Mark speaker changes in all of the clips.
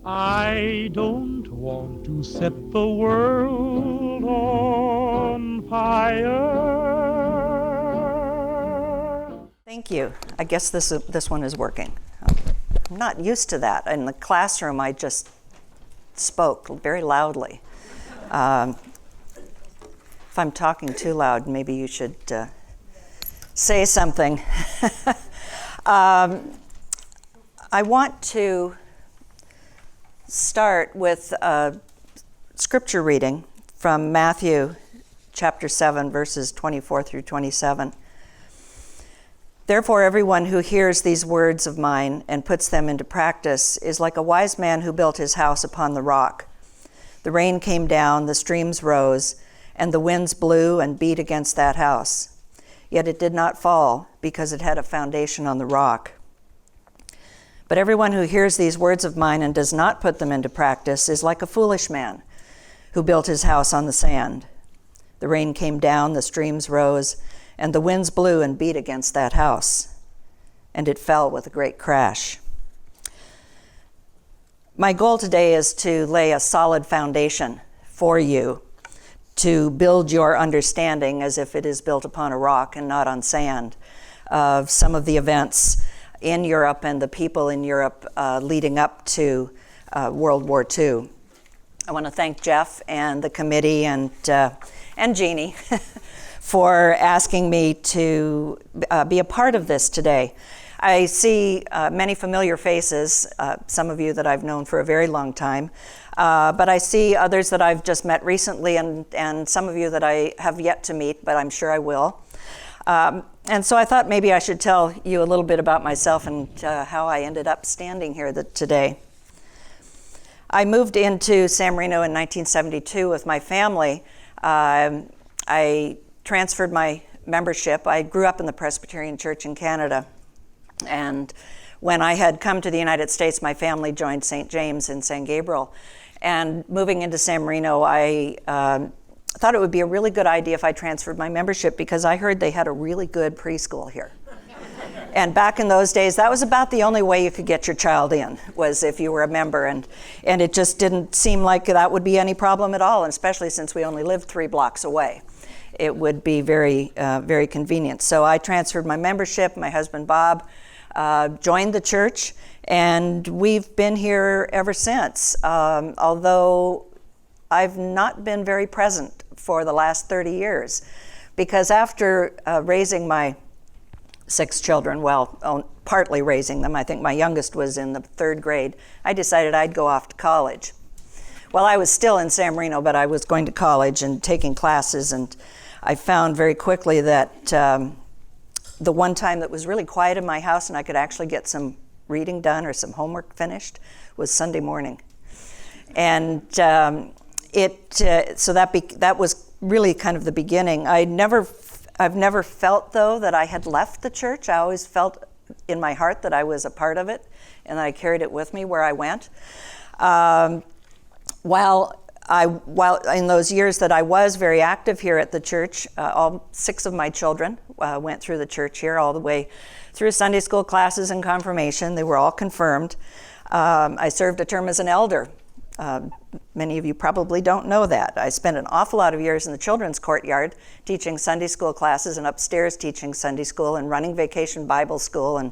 Speaker 1: I don't want to set the world on fire.
Speaker 2: Thank you. I guess this one is working. I'm not used to that. In the classroom, I just spoke very loudly. If I'm talking too loud, maybe you should say something. I want to start with a scripture reading from Matthew chapter 7, verses 24 through 27. Therefore, everyone who hears these words of mine and puts them into practice is like a wise man who built his house upon the rock. The rain came down, the streams rose, and the winds blew and beat against that house. Yet it did not fall, because it had a foundation on the rock. But everyone who hears these words of mine and does not put them into practice is like a foolish man who built his house on the sand. The rain came down, the streams rose, and the winds blew and beat against that house, and it fell with a great crash. My goal today is to lay a solid foundation for you, to build your understanding as if it is built upon a rock and not on sand, of some of the events in Europe and the people in Europe leading up to World War II. I want to thank Jeff and the committee and Jeannie for asking me to be a part of this today. I see many familiar faces, some of you that I've known for a very long time, but I see others that I've just met recently and some of you that I have yet to meet, but I'm sure I will. And so I thought maybe I should tell you a little bit about myself and how I ended up standing here today. I moved into San Marino in 1972 with my family. I transferred my membership. I grew up in the Presbyterian Church in Canada. And when I had come to the United States, my family joined St. James in San Gabriel. And moving into San Marino, I thought it would be a really good idea if I transferred my membership because I heard they had a really good preschool here. And back in those days, that was about the only way you could get your child in, was if you were a member. And it just didn't seem like that would be any problem at all, and especially since we only lived 3 blocks away. It would be very, very convenient. So I transferred my membership. My husband, Bob, joined the church, and we've been here ever since. Although I've not been very present for the last 30 years, because after raising my 6 children, well, partly raising them, I think my youngest was in the 3rd grade, I decided I'd go off to college. Well, I was still in San Marino, but I was going to college and taking classes, and I found very quickly that the one time that was really quiet in my house and I could actually get some reading done or some homework finished was Sunday morning. And so that was really kind of the beginning. I've never felt, though, that I had left the church. I always felt in my heart that I was a part of it and that I carried it with me where I went. While in those years that I was very active here at the church, all 6 of my children went through the church here all the way through Sunday school classes and confirmation. They were all confirmed. I served a term as an elder. Many of you probably don't know that. I spent an awful lot of years in the children's courtyard teaching Sunday school classes and upstairs teaching Sunday school and running Vacation Bible School and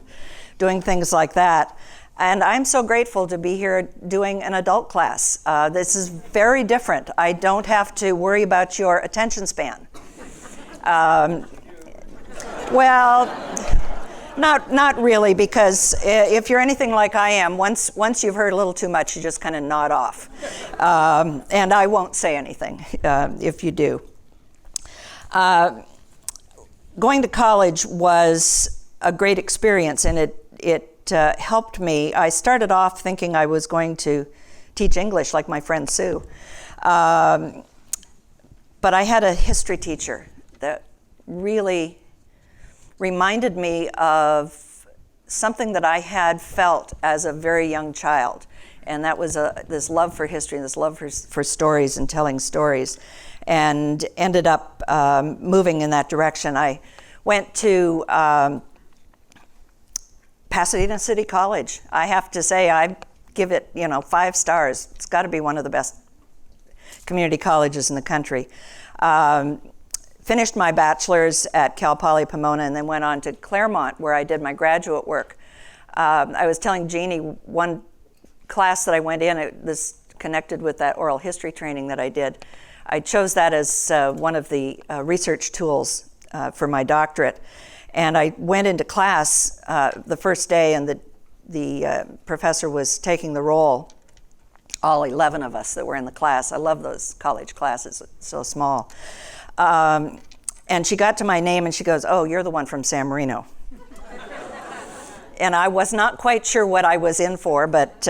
Speaker 2: doing things like that. And I'm so grateful to be here doing an adult class. This is very different. I don't have to worry about your attention span. Well, not really, because if you're anything like I am, once you've heard a little too much, you just kind of nod off. And I won't say anything if you do. Going to college was a great experience, and it helped me. I started off thinking I was going to teach English like my friend Sue. But I had a history teacher that really reminded me of something that I had felt as a very young child. And that was this love for history and this love for stories and telling stories, and ended up moving in that direction. I went to Pasadena City College. I have to say, I give it, 5 stars. It's got to be one of the best community colleges in the country. Finished my bachelor's at Cal Poly Pomona and then went on to Claremont, where I did my graduate work. I was telling Jeannie, one class that I went in, this connected with that oral history training that I did. I chose that as one of the research tools for my doctorate. And I went into class the first day, and the professor was taking the roll, all 11 of us that were in the class. I love those college classes, it's so small. And she got to my name and she goes, "Oh, you're the one from San Marino." And I was not quite sure what I was in for, but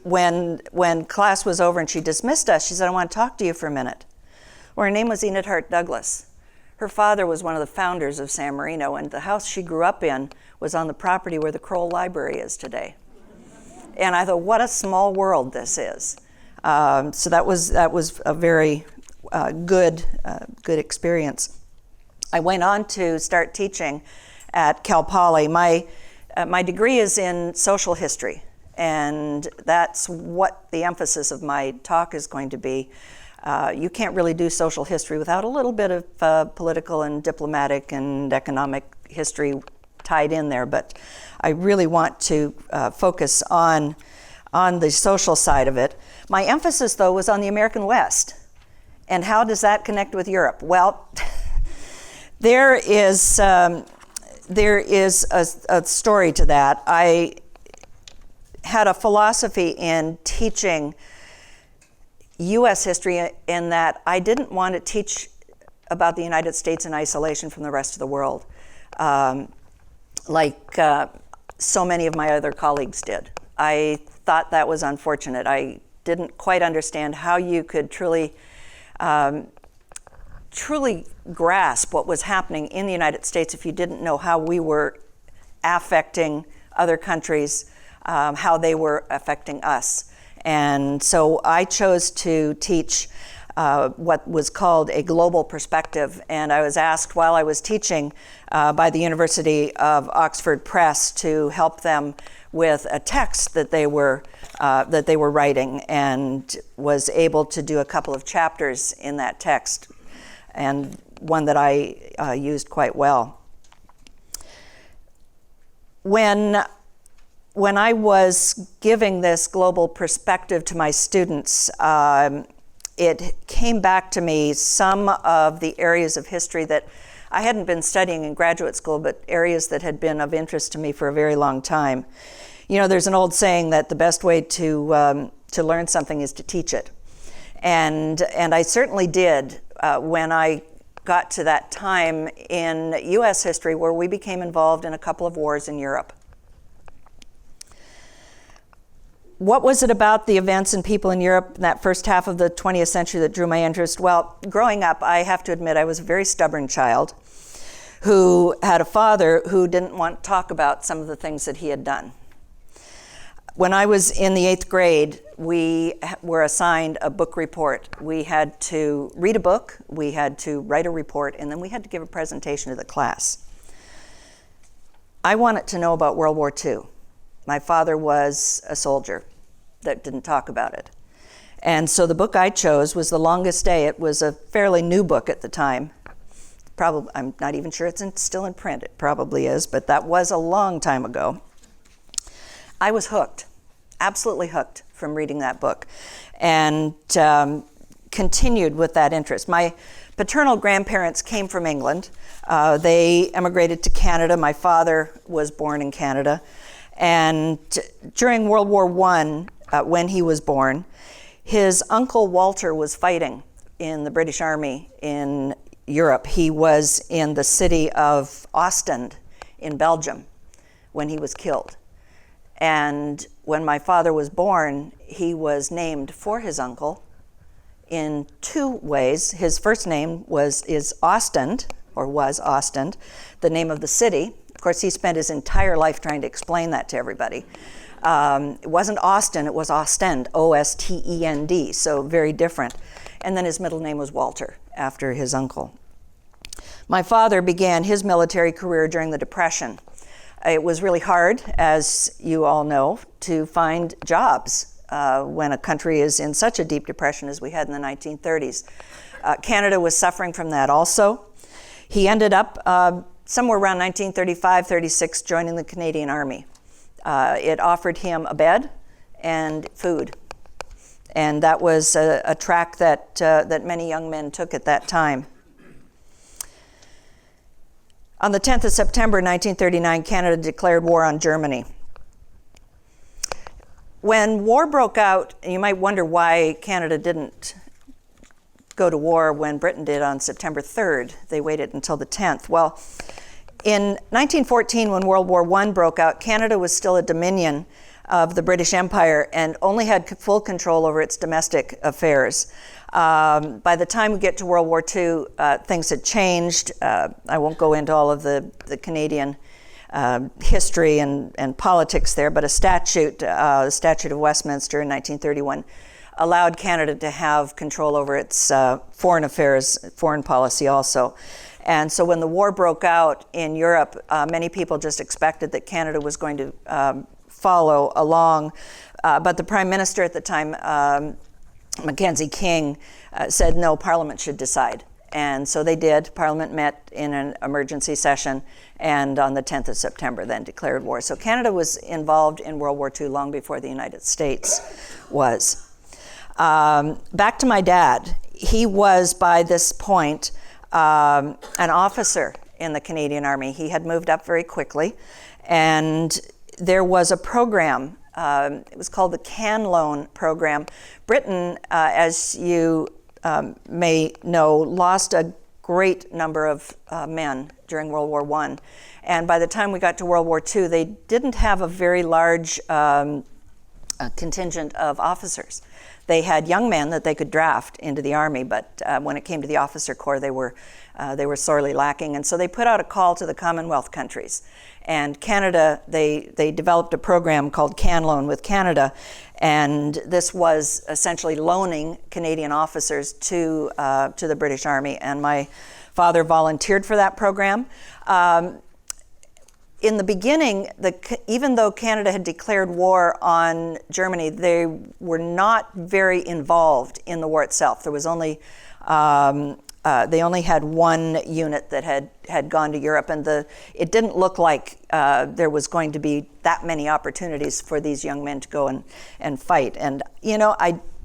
Speaker 2: when class was over and she dismissed us, she said, "I want to talk to you for a minute." Well, her name was Enid Hart Douglas. Her father was one of the founders of San Marino, and the house she grew up in was on the property where the Kroll Library is today. And I thought, what a small world this is. So that was a very good experience. I went on to start teaching at Cal Poly. My degree is in social history, and that's what the emphasis of my talk is going to be. You can't really do social history without a little bit of political and diplomatic and economic history tied in there, but I really want to focus on the social side of it. My emphasis, though, was on the American West. And how does that connect with Europe? Well, there is a story to that. I had a philosophy in teaching U.S. history in that I didn't want to teach about the United States in isolation from the rest of the world, like so many of my other colleagues did. I thought that was unfortunate. I didn't quite understand how you could truly grasp what was happening in the United States if you didn't know how we were affecting other countries, how they were affecting us. And so I chose to teach what was called a global perspective. And I was asked while I was teaching by the University of Oxford Press to help them with a text that they were writing, and was able to do a couple of chapters in that text, and one that I used quite well. When I was giving this global perspective to my students, it came back to me some of the areas of history that I hadn't been studying in graduate school, but areas that had been of interest to me for a very long time. There's an old saying that the best way to learn something is to teach it. And I certainly did when I got to that time in U.S. history where we became involved in a couple of wars in Europe. What was it about the events and people in Europe in that first half of the 20th century that drew my interest? Well, growing up, I have to admit I was a very stubborn child who had a father who didn't want to talk about some of the things that he had done. When I was in the 8th grade, we were assigned a book report. We had to read a book, we had to write a report, and then we had to give a presentation to the class. I wanted to know about World War II. My father was a soldier that didn't talk about it. And so the book I chose was The Longest Day. It was a fairly new book at the time. Probably, I'm not even sure it's still in print. It probably is, but that was a long time ago. I was hooked, absolutely hooked from reading that book, and continued with that interest. My paternal grandparents came from England. They emigrated to Canada. My father was born in Canada. And during World War I, when he was born, his uncle Walter was fighting in the British Army in Europe. He was in the city of Ostend in Belgium when he was killed. And when my father was born, he was named for his uncle in 2 ways. His first name is Ostend, or was Ostend, the name of the city. Of course, he spent his entire life trying to explain that to everybody. It wasn't Austin, it was Ostend, O-S-T-E-N-D, so very different. And then his middle name was Walter, after his uncle. My father began his military career during the Depression. It was really hard, as you all know, to find jobs when a country is in such a deep depression as we had in the 1930s. Canada was suffering from that also. He ended up somewhere around 1935-36 joining the Canadian Army. It offered him a bed and food. And that was a track that many young men took at that time. On the 10th of September 1939, Canada declared war on Germany. When war broke out, you might wonder why Canada didn't go to war when Britain did on September 3rd. They waited until the 10th. Well, in 1914, when World War I broke out, Canada was still a dominion of the British Empire and only had full control over its domestic affairs. By the time we get to World War II, things had changed. I won't go into all of the Canadian history and politics there, but a statute, the Statute of Westminster in 1931, allowed Canada to have control over its foreign affairs, foreign policy also. And so when the war broke out in Europe, many people just expected that Canada was going to follow along. But the Prime Minister at the time, Mackenzie King, said no, Parliament should decide. And so they did. Parliament met in an emergency session, and on the 10th of September then declared war. So Canada was involved in World War II long before the United States was. Back to my dad. He was, by this point, an officer in the Canadian Army. He had moved up very quickly, and there was a program. It was called the Caen Loan Program. Britain, as you may know, lost a great number of men during World War I. And by the time we got to World War II, they didn't have a very large contingent of officers. They had young men that they could draft into the Army, but when it came to the officer corps, they were sorely lacking. And so they put out a call to the Commonwealth countries. And Canada, they developed a program called Caen Loan with Canada, and this was essentially loaning Canadian officers to the British Army. And my father volunteered for that program. In the beginning, even though Canada had declared war on Germany, they were not very involved in the war itself. There was only they only had one unit that had gone to Europe, and it didn't look like there was going to be that many opportunities for these young men to go and fight. And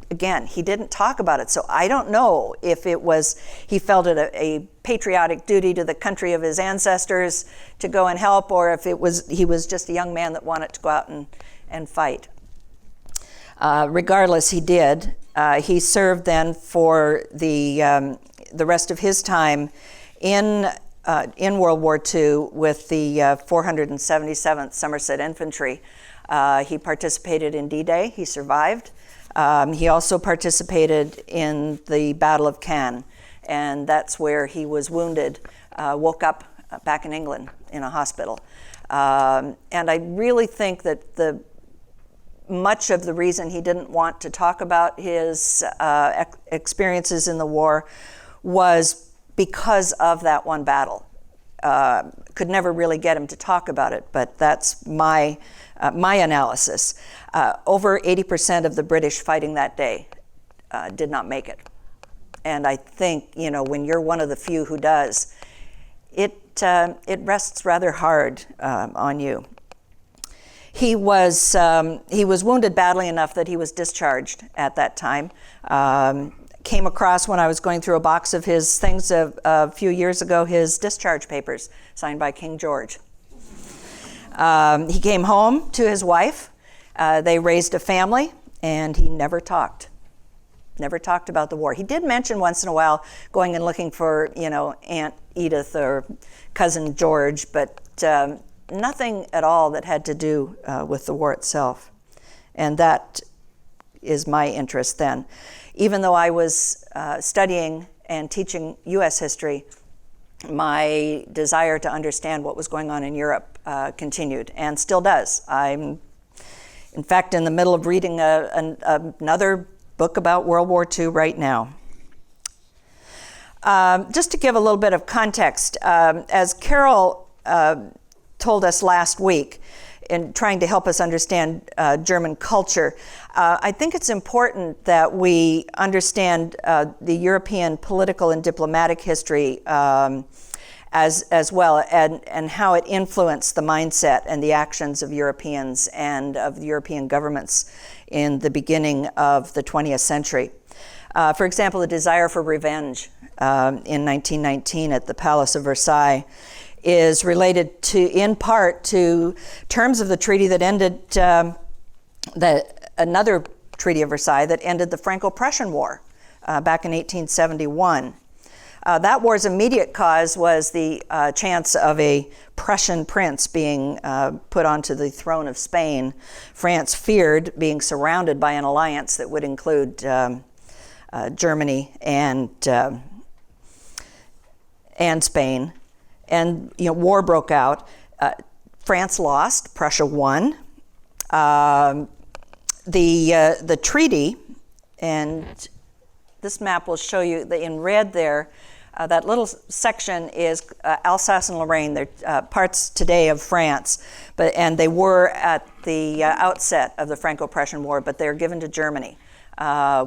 Speaker 2: again, he didn't talk about it, so I don't know if it was he felt it a patriotic duty to the country of his ancestors to go and help, or if he was just a young man that wanted to go out and fight. Regardless, he did. He served then for the rest of his time in World War II with the 477th Somerset Infantry. He participated in D-Day. He survived. He also participated in the Battle of Caen, and that's where he was wounded, woke up back in England in a hospital. And I really think that much of the reason he didn't want to talk about his experiences in the war was because of that one battle. Could never really get him to talk about it, but that's my analysis. Over 80% of the British fighting that day did not make it. And I think, when you're one of the few who does, it rests rather hard on you. He was wounded badly enough that he was discharged at that time. Came across, when I was going through a box of his things a few years ago, his discharge papers signed by King George. He came home to his wife. They raised a family, and he never talked about the war. He did mention once in a while going and looking for, Aunt Edith or Cousin George, but nothing at all that had to do with the war itself. And that is my interest then. Even though I was studying and teaching U.S. history, my desire to understand what was going on in Europe continued and still does. I'm, in fact, in the middle of reading another book about World War II right now. Just to give a little bit of context, as Carol told us last week in trying to help us understand German culture, I think it's important that we understand the European political and diplomatic history as well, and how it influenced the mindset and the actions of Europeans and of the European governments in the beginning of the 20th century. For example, the desire for revenge in 1919 at the Palace of Versailles is related in part to terms of the treaty that ended another Treaty of Versailles that ended the Franco-Prussian War back in 1871. That war's immediate cause was the chance of a Prussian prince being put onto the throne of Spain. France feared being surrounded by an alliance that would include Germany and Spain. And war broke out. France lost. Prussia won. The treaty, and this map will show you in red there. That little section is Alsace and Lorraine. They're parts today of France, and they were at the outset of the Franco-Prussian War, but they're given to Germany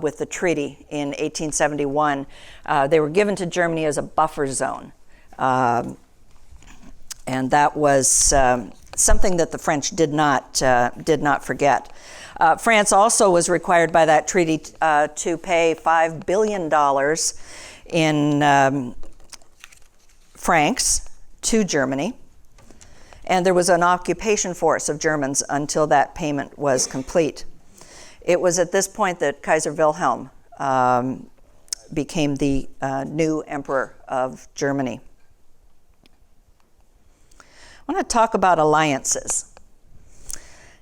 Speaker 2: with the treaty in 1871. They were given to Germany as a buffer zone. And that was something that the French did not forget. France also was required by that treaty to pay $5 billion in francs to Germany, and there was an occupation force of Germans until that payment was complete. It was at this point that Kaiser Wilhelm became the new emperor of Germany. I want to talk about alliances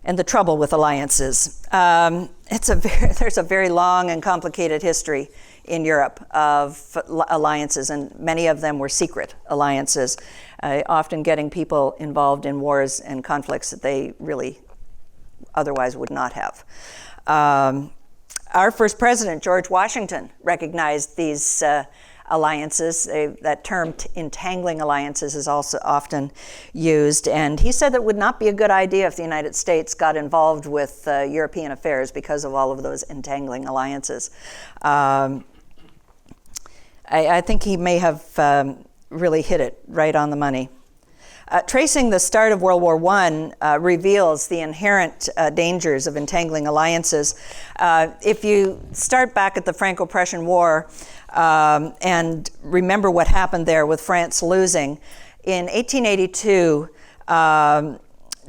Speaker 2: and the trouble with alliances. There's a very long and complicated history in Europe of alliances, and many of them were secret alliances, often getting people involved in wars and conflicts that they really otherwise would not have. Our first president, George Washington, recognized these alliances. That term, entangling alliances, is also often used. And he said that it would not be a good idea if the United States got involved with European affairs because of all of those entangling alliances. I think he may have really hit it right on the money. Tracing the start of World War I reveals the inherent dangers of entangling alliances. If you start back at the Franco-Prussian War and remember what happened there with France losing, in 1882,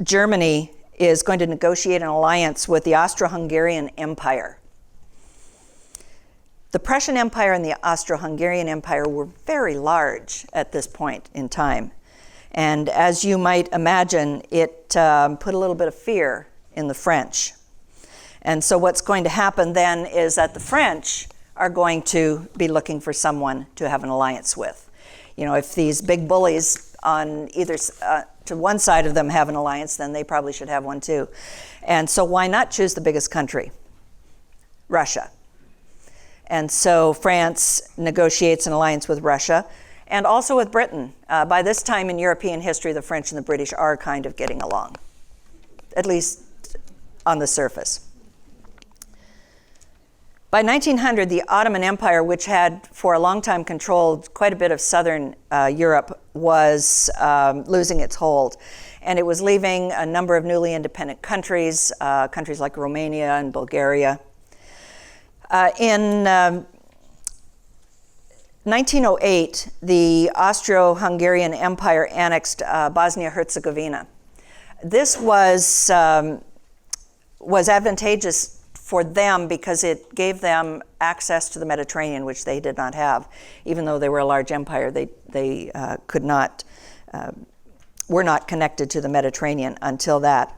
Speaker 2: Germany is going to negotiate an alliance with the Austro-Hungarian Empire. The Prussian Empire and the Austro-Hungarian Empire were very large at this point in time. And as you might imagine, it put a little bit of fear in the French. And so what's going to happen then is that the French are going to be looking for someone to have an alliance with. If these big bullies on either to one side of them have an alliance, then they probably should have one too. And so why not choose the biggest country? Russia. And so France negotiates an alliance with Russia and also with Britain. By this time in European history, the French and the British are kind of getting along, at least on the surface. By 1900, the Ottoman Empire, which had for a long time controlled quite a bit of southern Europe, was losing its hold. And it was leaving a number of newly independent countries, countries like Romania and Bulgaria. In 1908, the Austro-Hungarian Empire annexed Bosnia-Herzegovina. This was advantageous for them because it gave them access to the Mediterranean, which they did not have. Even though they were a large empire, they were not connected to the Mediterranean until that.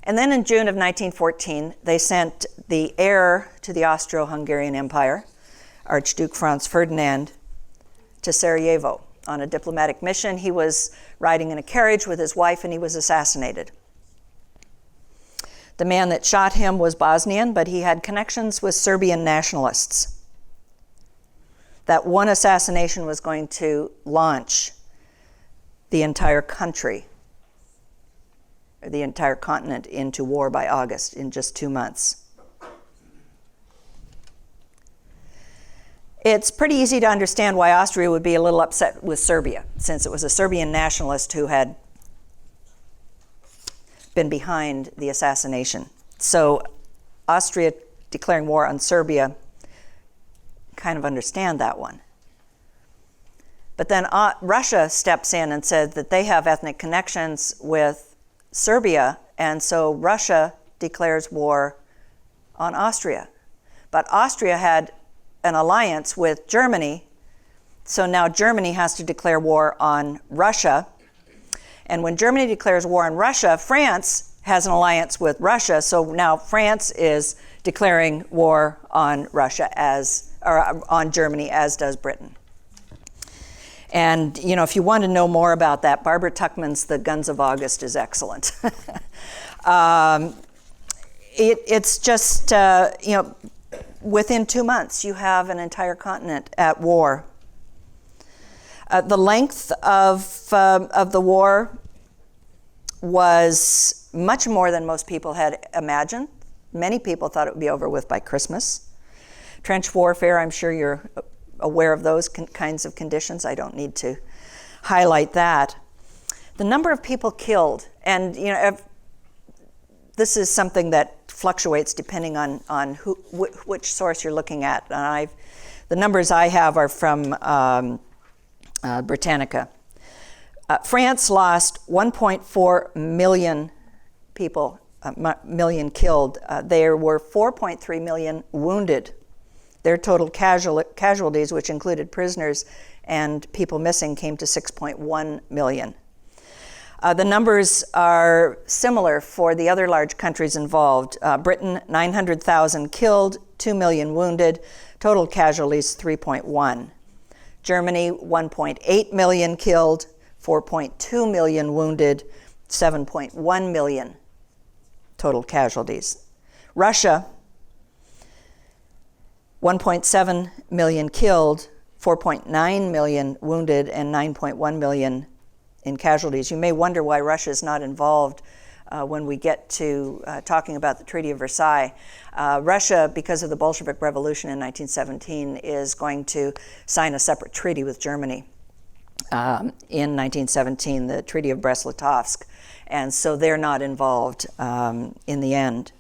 Speaker 2: And then in June of 1914, they sent the heir to the Austro-Hungarian Empire, Archduke Franz Ferdinand, to Sarajevo on a diplomatic mission. He was riding in a carriage with his wife, and he was assassinated. The man that shot him was Bosnian, but he had connections with Serbian nationalists. That one assassination was going to launch the entire country the entire continent into war by August in just 2 months. It's pretty easy to understand why Austria would be a little upset with Serbia, since it was a Serbian nationalist who had been behind the assassination. So Austria declaring war on Serbia, kind of understand that one. But then Russia steps in and said that they have ethnic connections with Serbia, and so Russia declares war on Austria. But Austria had an alliance with Germany, so now Germany has to declare war on Russia. And when Germany declares war on Russia, France has an alliance with Russia, so now France is declaring war on on Germany, as does Britain. And, you know, if you want to know more about that, Barbara Tuchman's The Guns of August is excellent. It's just, you know, within 2 months, you have an entire continent at war. The length of the war was much more than most people had imagined. Many people thought it would be over with by Christmas. Trench warfare, I'm sure you're aware of those kinds of conditions. I don't need to highlight that. The number of people killed, and you know, this is something that fluctuates depending on which source you're looking at. The numbers I have are from Britannica. France lost 1.4 million people, million killed. There were 4.3 million wounded. Their total casualties, which included prisoners and people missing, came to 6.1 million. The numbers are similar for the other large countries involved. Britain, 900,000 killed, 2 million wounded, total casualties 3.1. Germany, 1.8 million killed, 4.2 million wounded, 7.1 million total casualties. Russia, 1.7 million killed, 4.9 million wounded, and 9.1 million in casualties. You may wonder why Russia is not involved when we get to talking about the Treaty of Versailles. Russia, because of the Bolshevik Revolution in 1917, is going to sign a separate treaty with Germany in 1917, the Treaty of Brest-Litovsk, and so they're not involved in the end.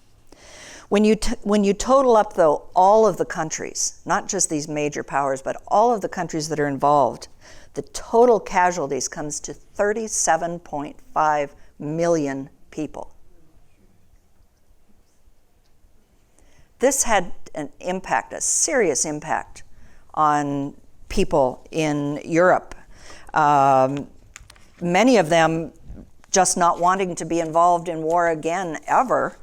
Speaker 2: When you total up, though, all of the countries, not just these major powers, but all of the countries that are involved, the total casualties comes to 37.5 million people. This had an impact, a serious impact, on people in Europe. Many of them just not wanting to be involved in war again, ever.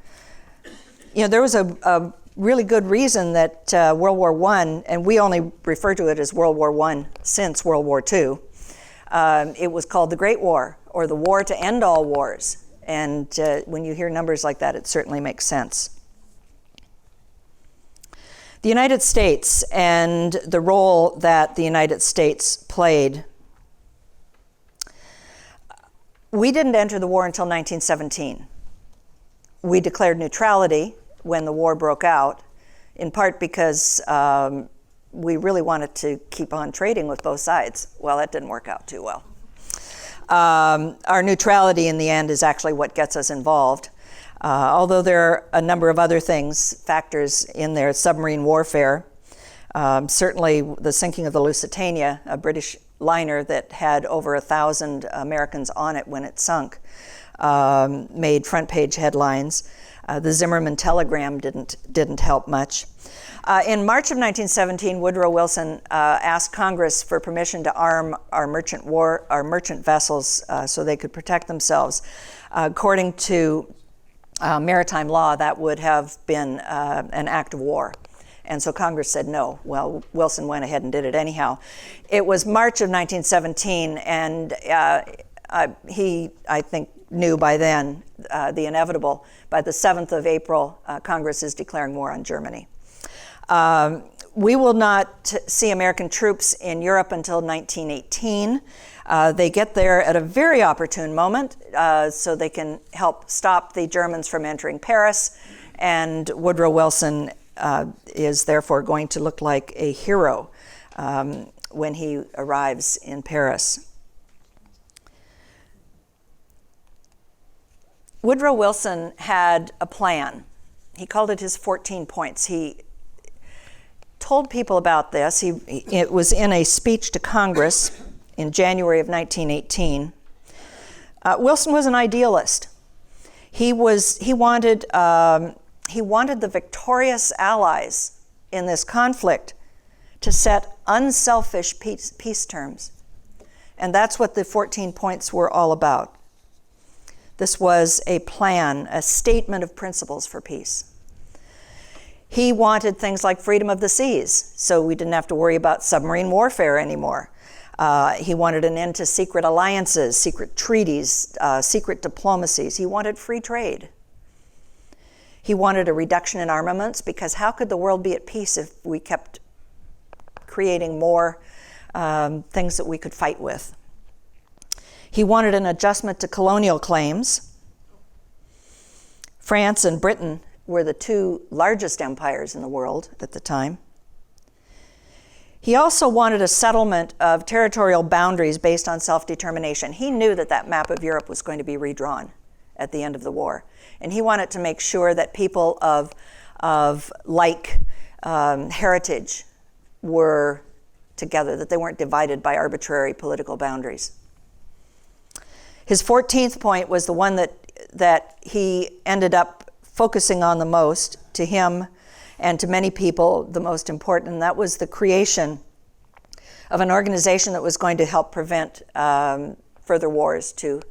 Speaker 2: You know, there was a really good reason that World War I, and we only refer to it as World War I since World War II, it was called the Great War, or the War to End All Wars. And when you hear numbers like that, it certainly makes sense. The United States and the role that the United States played. We didn't enter the war until 1917. We declared neutrality when the war broke out, in part because we really wanted to keep on trading with both sides. Well, that didn't work out too well. Our neutrality in the end is actually what gets us involved. Although there are a number of other factors in there, submarine warfare. Certainly the sinking of the Lusitania, a British liner that had over 1,000 Americans on it when it sunk, made front page headlines. The Zimmerman telegram didn't help much. In March of 1917, Woodrow Wilson asked Congress for permission to arm our merchant vessels so they could protect themselves. According to maritime law, that would have been an act of war. And so Congress said no. Well, Wilson went ahead and did it anyhow. It was March of 1917, and he, I think, knew by then the inevitable. By the 7th of April, Congress is declaring war on Germany. We will not see American troops in Europe until 1918. They get there at a very opportune moment, so they can help stop the Germans from entering Paris, and Woodrow Wilson is therefore going to look like a hero when he arrives in Paris. Woodrow Wilson had a plan. He called it his 14 points. He told people about this. It was in a speech to Congress in January of 1918. Wilson was an idealist. He wanted the victorious allies in this conflict to set unselfish peace terms. And that's what the 14 points were all about. This was a plan, a statement of principles for peace. He wanted things like freedom of the seas, so we didn't have to worry about submarine warfare anymore. He wanted an end to secret alliances, secret treaties, secret diplomacies. He wanted free trade. He wanted a reduction in armaments, because how could the world be at peace if we kept creating more things that we could fight with? He wanted an adjustment to colonial claims. France and Britain were the two largest empires in the world at the time. He also wanted a settlement of territorial boundaries based on self-determination. He knew that that map of Europe was going to be redrawn at the end of the war. And he wanted to make sure that people of like heritage were together, that they weren't divided by arbitrary political boundaries. His 14th point was the one that he ended up focusing on the most, to him and to many people the most important, and that was the creation of an organization that was going to help prevent further wars, to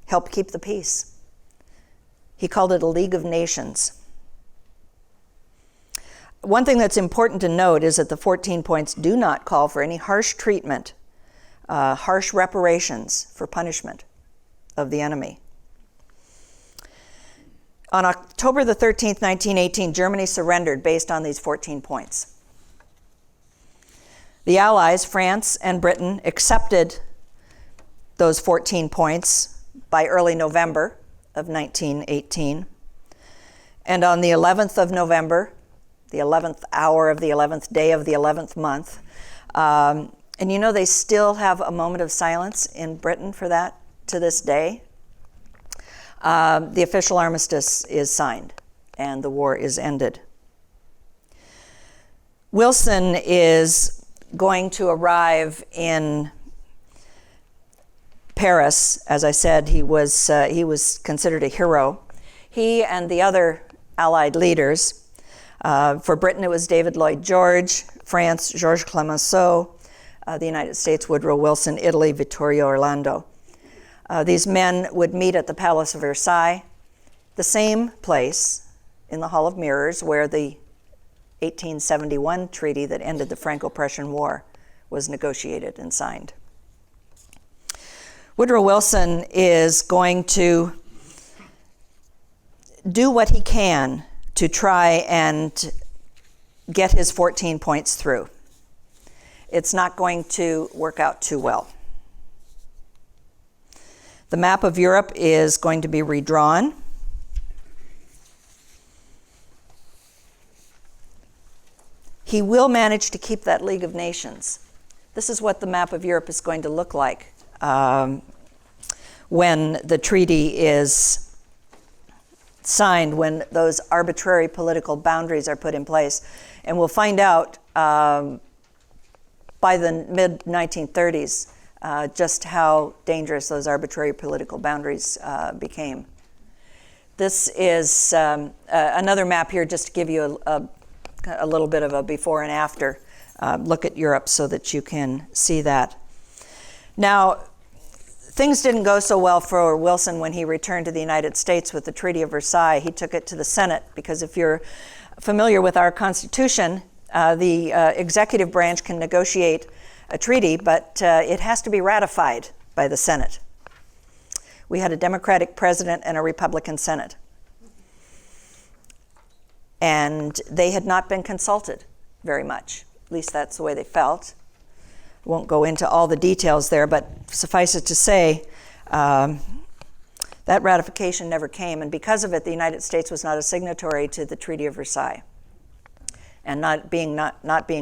Speaker 2: help keep the peace. He called it a League of Nations. One thing that's important to note is that the 14 points do not call for any harsh treatment, harsh reparations for punishment of the enemy. On October the 13th, 1918, Germany surrendered based on these 14 points. The Allies, France and Britain, accepted those 14 points by early November of 1918. And on the 11th of November, the 11th hour of the 11th day of the 11th month, and you know they still have a moment of silence in Britain for that to this day. The official armistice is signed and the war is ended. Wilson is going to arrive in Paris. As I said, he was considered a hero. He and the other Allied leaders, for Britain it was David Lloyd George, France, Georges Clemenceau, the United States, Woodrow Wilson, Italy, Vittorio Orlando. These men would meet at the Palace of Versailles, the same place in the Hall of Mirrors where the 1871 treaty that ended the Franco-Prussian War was negotiated and signed. Woodrow Wilson is going to do what he can to try and get his 14 points through. It's not going to work out too well. The map of Europe is going to be redrawn. He will manage to keep that League of Nations. This is what the map of Europe is going to look like when the treaty is signed, when those arbitrary political boundaries are put in place. And we'll find out by the mid-1930s just how dangerous those arbitrary political boundaries became. This is another map here just to give you a little bit of a before and after look at Europe so that you can see that. Now, things didn't go so well for Wilson when he returned to the United States with the Treaty of Versailles. He took it to the Senate because if you're familiar with our Constitution, the executive branch can negotiate a treaty, but it has to be ratified by the Senate. We had a Democratic president and a Republican Senate. and they had not been consulted very much. At least that's the way they felt. I won't go into all the details there, but suffice it to say, that ratification never came, and because of it, the United States was not a signatory to the Treaty of Versailles. And not being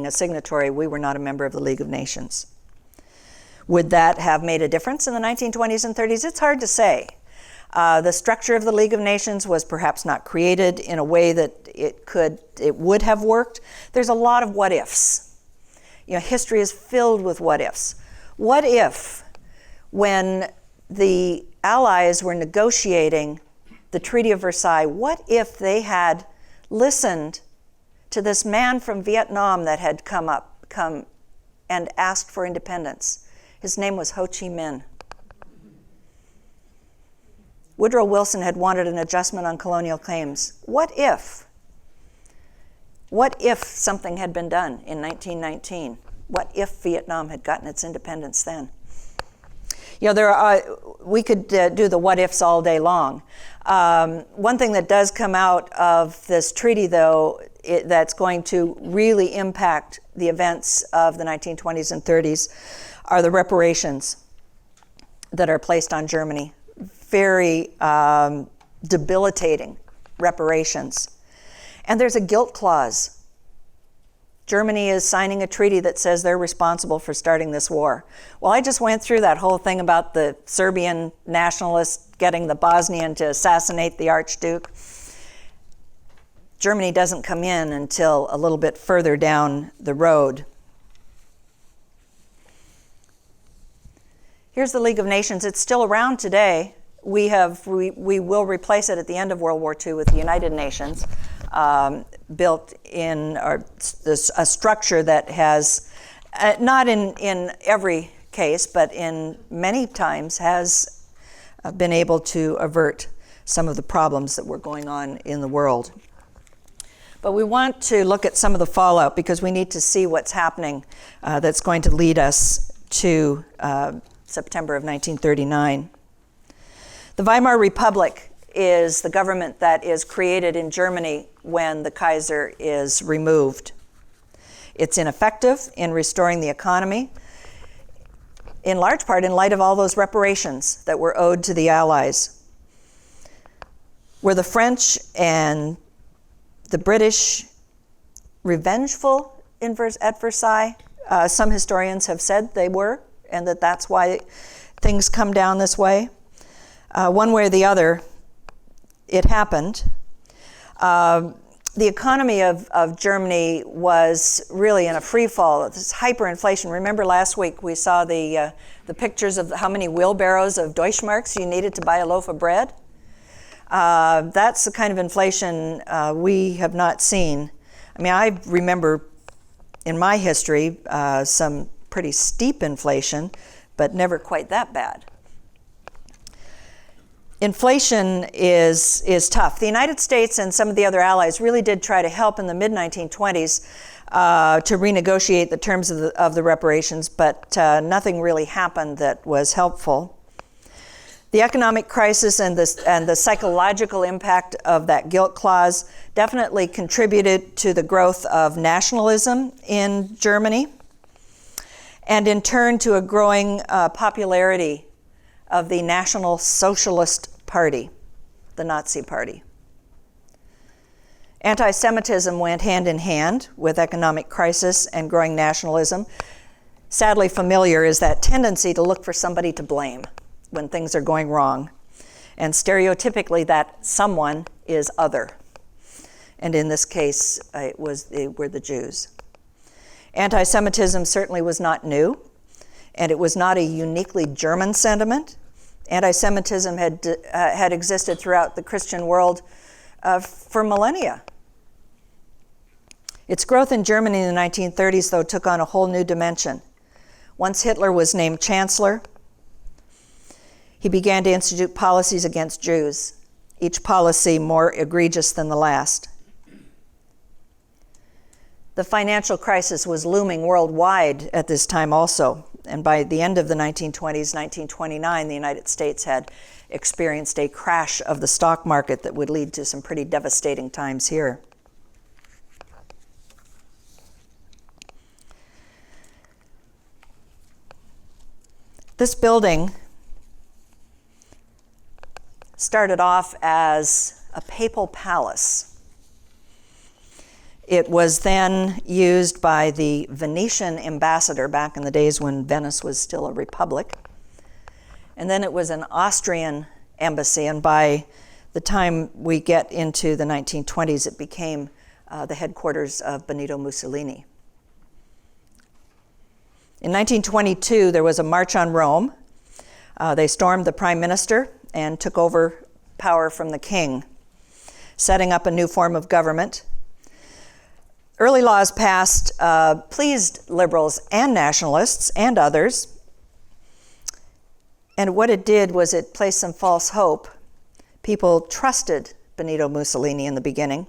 Speaker 2: a signatory, we were not a member of the League of Nations. Would that have made a difference in the 1920s and 30s? It's hard to say. The structure of the League of Nations was perhaps not created in a way that it would have worked. There's a lot of what ifs. History is filled with what ifs. What if, when the Allies were negotiating the Treaty of Versailles, what if they had listened to this man from Vietnam that had come and asked for independence? His name was Ho Chi Minh. Woodrow Wilson had wanted an adjustment on colonial claims. What if? What if something had been done in 1919? What if Vietnam had gotten its independence then? We could do the what ifs all day long. One thing that does come out of this treaty, though, that's going to really impact the events of the 1920s and 30s are the reparations that are placed on Germany. Very debilitating reparations. And there's a guilt clause. Germany is signing a treaty that says they're responsible for starting this war. Well, I just went through that whole thing about the Serbian nationalists getting the Bosnian to assassinate the Archduke. Germany doesn't come in until a little bit further down the road. Here's the League of Nations. It's still around today. We will replace it at the end of World War II with the United Nations, built in a structure that has, not in every case, but in many times has been able to avert some of the problems that were going on in the world. But we want to look at some of the fallout because we need to see what's happening that's going to lead us to September of 1939. The Weimar Republic is the government that is created in Germany when the Kaiser is removed. It's ineffective in restoring the economy, in large part in light of all those reparations that were owed to the Allies. Were the French and the British revengeful at Versailles? Some historians have said they were, and that's why things come down this way. One way or the other, it happened. The economy of Germany was really in a free fall. This hyperinflation. Remember last week we saw the pictures of how many wheelbarrows of Deutschmarks you needed to buy a loaf of bread? That's the kind of inflation we have not seen. I mean, I remember in my history some pretty steep inflation, but never quite that bad. Inflation is tough. The United States and some of the other allies really did try to help in the mid-1920s to renegotiate the terms of the reparations, but nothing really happened that was helpful. The economic crisis and the psychological impact of that guilt clause definitely contributed to the growth of nationalism in Germany, and in turn to a growing popularity of the National Socialist Party, the Nazi Party. Anti-Semitism went hand in hand with economic crisis and growing nationalism. Sadly familiar is that tendency to look for somebody to blame when things are going wrong. And stereotypically that someone is other. And in this case, it were the Jews. Anti-Semitism certainly was not new, and it was not a uniquely German sentiment. Anti-Semitism had existed throughout the Christian world for millennia. Its growth in Germany in the 1930s, though, took on a whole new dimension. Once Hitler was named chancellor, he began to institute policies against Jews, each policy more egregious than the last. The financial crisis was looming worldwide at this time also, and by the end of the 1920s, 1929, the United States had experienced a crash of the stock market that would lead to some pretty devastating times here. This building started off as a papal palace. It was then used by the Venetian ambassador back in the days when Venice was still a republic. And then it was an Austrian embassy, and by the time we get into the 1920s, it became the headquarters of Benito Mussolini. In 1922, there was a march on Rome. They stormed the prime minister and took over power from the king, setting up a new form of government. Early laws passed pleased liberals and nationalists and others. And what it did was it placed some false hope. People trusted Benito Mussolini in the beginning.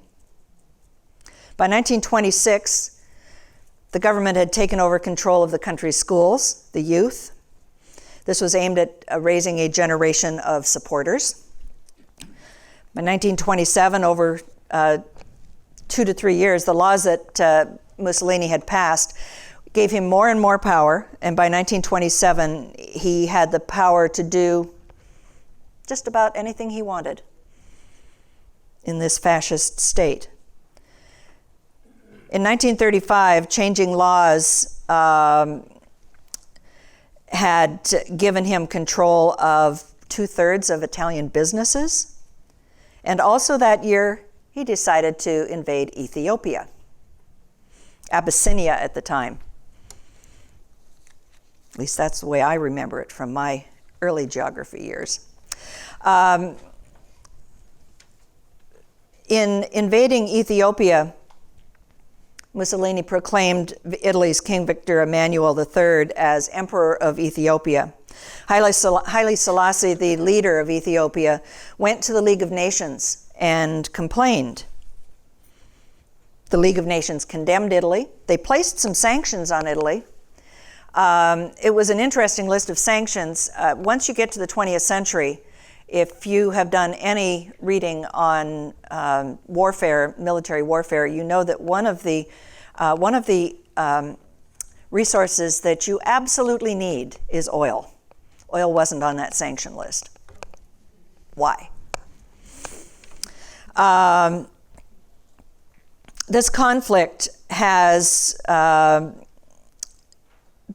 Speaker 2: By 1926, the government had taken over control of the country's schools, the youth. This was aimed at raising a generation of supporters. By 1927, over 2 to 3 years, the laws that Mussolini had passed gave him more and more power, and by 1927, he had the power to do just about anything he wanted in this fascist state. In 1935, changing laws had given him control of 2/3 of Italian businesses, and also that year, he decided to invade Ethiopia, Abyssinia at the time. At least that's the way I remember it from my early geography years. In invading Ethiopia, Mussolini proclaimed Italy's King Victor Emmanuel III as Emperor of Ethiopia. Haile Selassie, the leader of Ethiopia, went to the League of Nations and complained. The League of Nations condemned Italy. They placed some sanctions on Italy. It was an interesting list of sanctions. Once you get to the 20th century, if you have done any reading on warfare, military warfare, you know that one of the resources that you absolutely need is oil. Oil wasn't on that sanction list. Why? This conflict has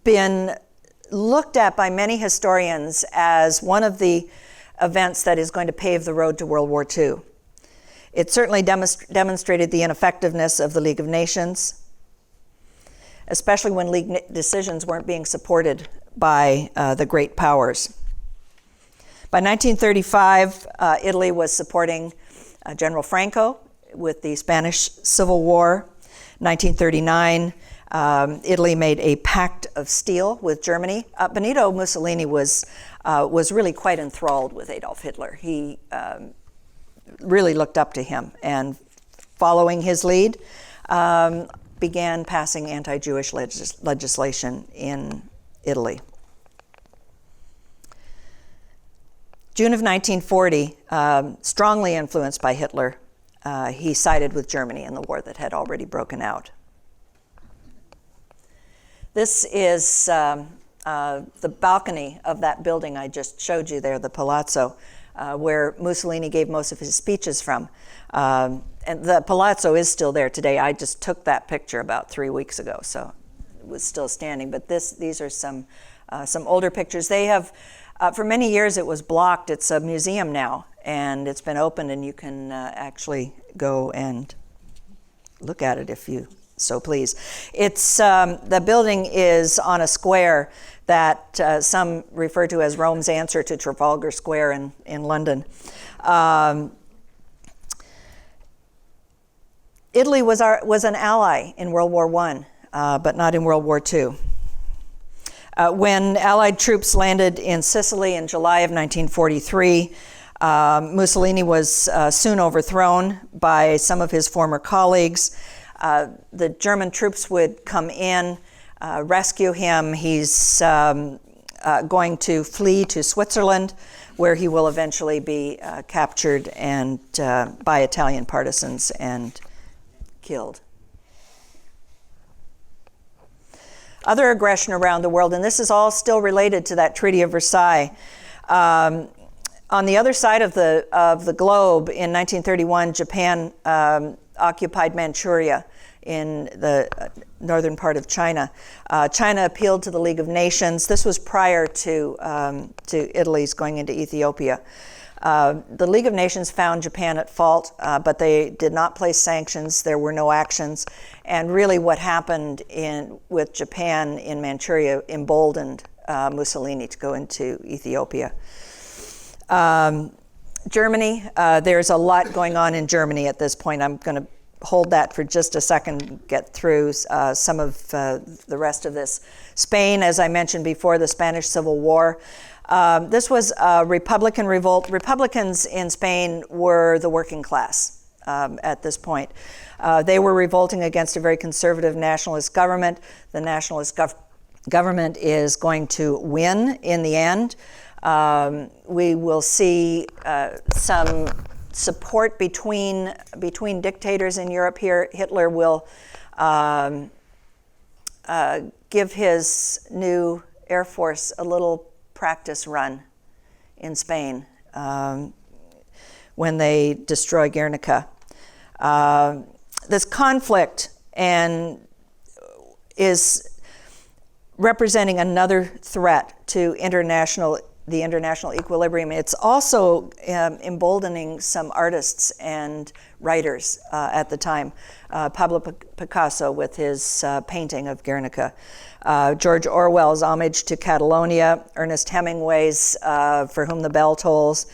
Speaker 2: been looked at by many historians as one of the events that is going to pave the road to World War II. It certainly demonstrated the ineffectiveness of the League of Nations, especially when League decisions weren't being supported by the great powers. By 1935, Italy was supporting General Franco with the Spanish Civil War. 1939, Italy made a pact of steel with Germany. Benito Mussolini was really quite enthralled with Adolf Hitler. He really looked up to him, and following his lead, began passing anti-Jewish legislation in Italy. June of 1940, strongly influenced by Hitler, he sided with Germany in the war that had already broken out. This is the balcony of that building I just showed you there, the Palazzo, where Mussolini gave most of his speeches from. And the Palazzo is still there today. I just took that picture about 3 weeks ago, so it was still standing. But these are some older pictures. They have, for many years it was blocked. It's a museum now, and it's been opened, and you can actually go and look at it if you so please. It's the building is on a square that some refer to as Rome's answer to Trafalgar Square in London. Italy was an ally in World War I, but not in World War II. When Allied troops landed in Sicily in July of 1943, Mussolini was soon overthrown by some of his former colleagues. The German troops would come in, rescue him. He's going to flee to Switzerland, where he will eventually be captured and by Italian partisans and killed. Other aggression around the world, and this is all still related to that Treaty of Versailles. On the other side of the globe, in 1931, Japan occupied Manchuria in the northern part of China. China appealed to the League of Nations. This was prior to Italy's going into Ethiopia. The League of Nations found Japan at fault, but they did not place sanctions. There were no actions. And really what happened with Japan in Manchuria emboldened Mussolini to go into Ethiopia. Germany, there's a lot going on in Germany at this point. I'm going to hold that for just a second, get through some of the rest of this. Spain, as I mentioned before, the Spanish Civil War. This was a Republican revolt. Republicans in Spain were the working class at this point. They were revolting against a very conservative nationalist government. The nationalist government is going to win in the end. We will see some support between dictators in Europe here. Hitler will give his new Air Force a little practice run in Spain when they destroy Guernica. This conflict is representing another threat to the international equilibrium. It's also emboldening some artists and writers at the time. Pablo Picasso with his painting of Guernica. George Orwell's Homage to Catalonia. Ernest Hemingway's For Whom the Bell Tolls.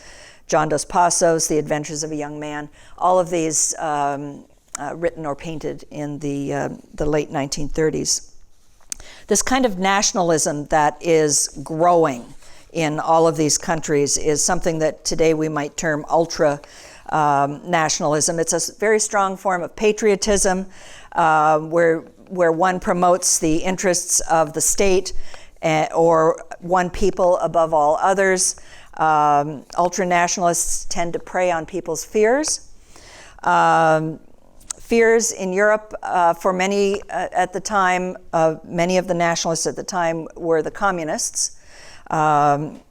Speaker 2: John Dos Passos, The Adventures of a Young Man. All of these written or painted in the late 1930s. This kind of nationalism that is growing in all of these countries is something that today we might term ultra nationalism. It's a very strong form of patriotism where one promotes the interests of the state or one people above all others. Ultra-nationalists tend to prey on people's fears. Fears in Europe for many at the time, many of the nationalists at the time were the communists. And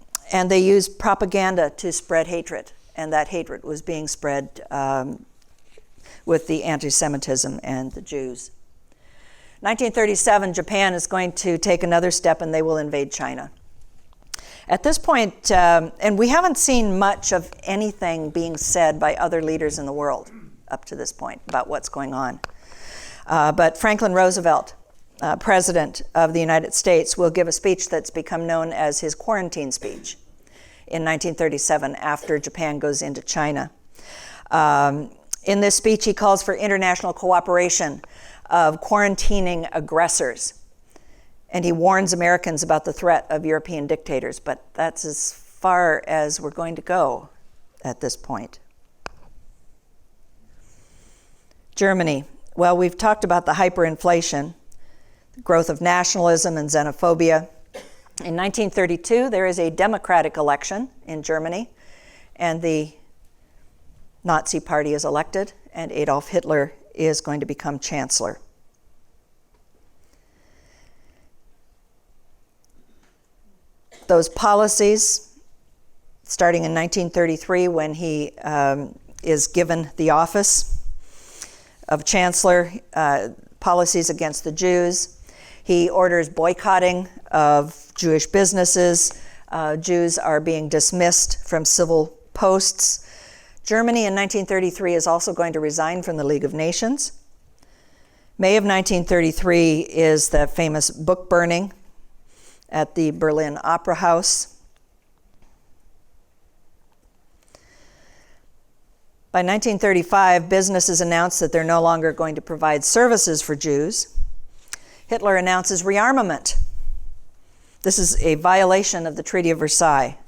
Speaker 2: they used propaganda to spread hatred, and that hatred was being spread with the anti-Semitism and the Jews. 1937, Japan is going to take another step, and they will invade China. At this point, and we haven't seen much of anything being said by other leaders in the world up to this point about what's going on. But Franklin Roosevelt, President of the United States, will give a speech that's become known as his quarantine speech in 1937 after Japan goes into China. In this speech, he calls for international cooperation of quarantining aggressors. And he warns Americans about the threat of European dictators, but that's as far as we're going to go at this point. Germany. Well, we've talked about the hyperinflation, the growth of nationalism and xenophobia. In 1932, there is a democratic election in Germany, and the Nazi Party is elected, and Adolf Hitler is going to become chancellor. Those policies, starting in 1933 when he is given the office of chancellor, policies against the Jews. He orders boycotting of Jewish businesses. Jews are being dismissed from civil posts. Germany in 1933 is also going to resign from the League of Nations. May of 1933 is the famous book burning at the Berlin Opera House. By 1935, businesses announced that they're no longer going to provide services for Jews. Hitler announces rearmament. This is a violation of the Treaty of Versailles,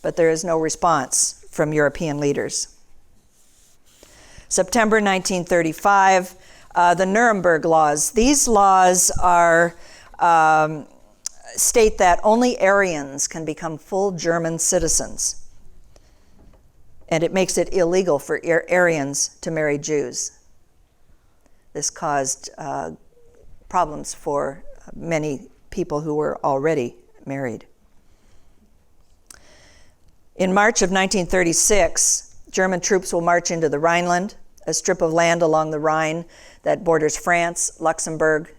Speaker 2: but there is no response from European leaders. September 1935, the Nuremberg laws. These laws are state that only Aryans can become full German citizens. And it makes it illegal for Aryans to marry Jews. This caused problems for many people who were already married. In March of 1936, German troops will march into the Rhineland, a strip of land along the Rhine that borders France, Luxembourg,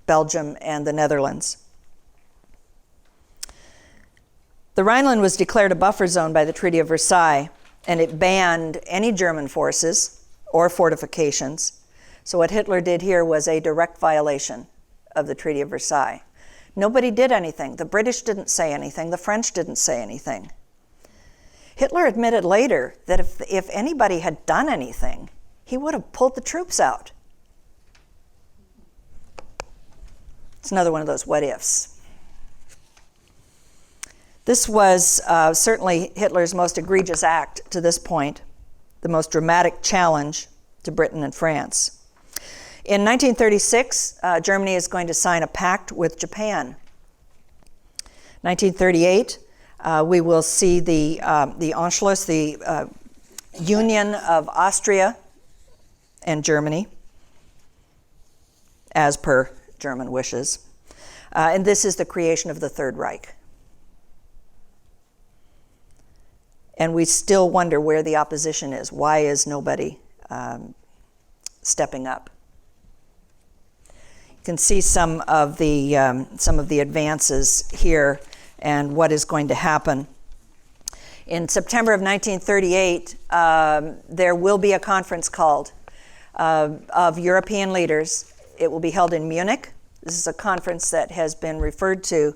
Speaker 2: Belgium, and the Netherlands. The Rhineland was declared a buffer zone by the Treaty of Versailles, and it banned any German forces or fortifications. So what Hitler did here was a direct violation of the Treaty of Versailles. Nobody did anything. The British didn't say anything. The French didn't say anything. Hitler admitted later that if anybody had done anything, he would have pulled the troops out. It's another one of those what ifs. This was certainly Hitler's most egregious act to this point, the most dramatic challenge to Britain and France. In 1936, Germany is going to sign a pact with Japan. 1938, we will see the Anschluss, the union of Austria and Germany, as per German wishes. And this is the creation of the Third Reich. And we still wonder where the opposition is. Why is nobody stepping up? You can see some of the advances here and what is going to happen. In September of 1938, there will be a conference called of European leaders. It will be held in Munich. This is a conference that has been referred to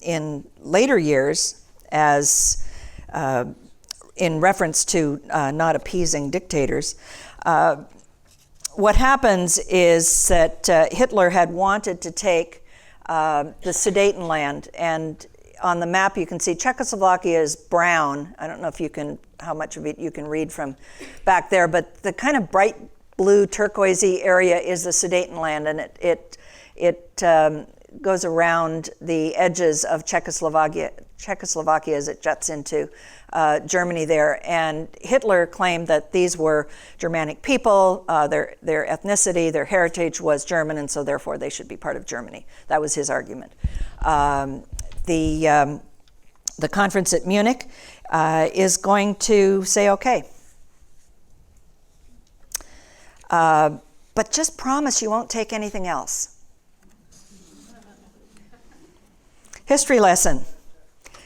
Speaker 2: in later years as in reference to not appeasing dictators. What happens is that Hitler had wanted to take the Sudetenland, and on the map you can see Czechoslovakia is brown. I don't know if you can, how much of it you can read from back there, but the kind of bright blue turquoisey area is the Sudetenland, and it goes around the edges of Czechoslovakia as it juts into Germany there. And Hitler claimed that these were Germanic people, their ethnicity, their heritage was German, and so therefore they should be part of Germany. That was his argument. The conference at Munich is going to say, okay, but just promise you won't take anything else. History lesson.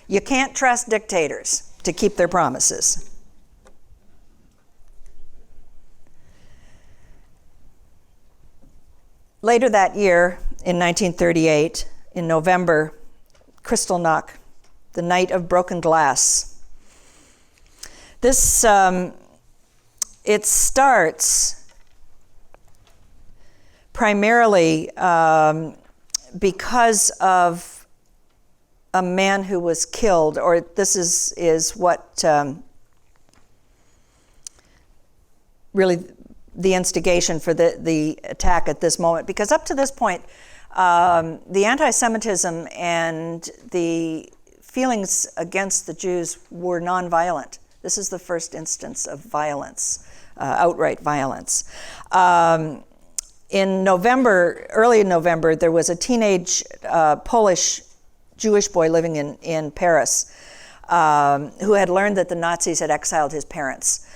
Speaker 2: You can't trust dictators to keep their promises. Later that year, in 1938, in November, Kristallnacht, the night of broken glass. This, it starts primarily because of a man who was killed, or this is what really the instigation for the attack at this moment, because up to this point, the anti-Semitism and the feelings against the Jews were nonviolent. This is the first instance of violence, outright violence. In November, early in November, there was a teenage Polish Jewish boy living in Paris who had learned that the Nazis had exiled his parents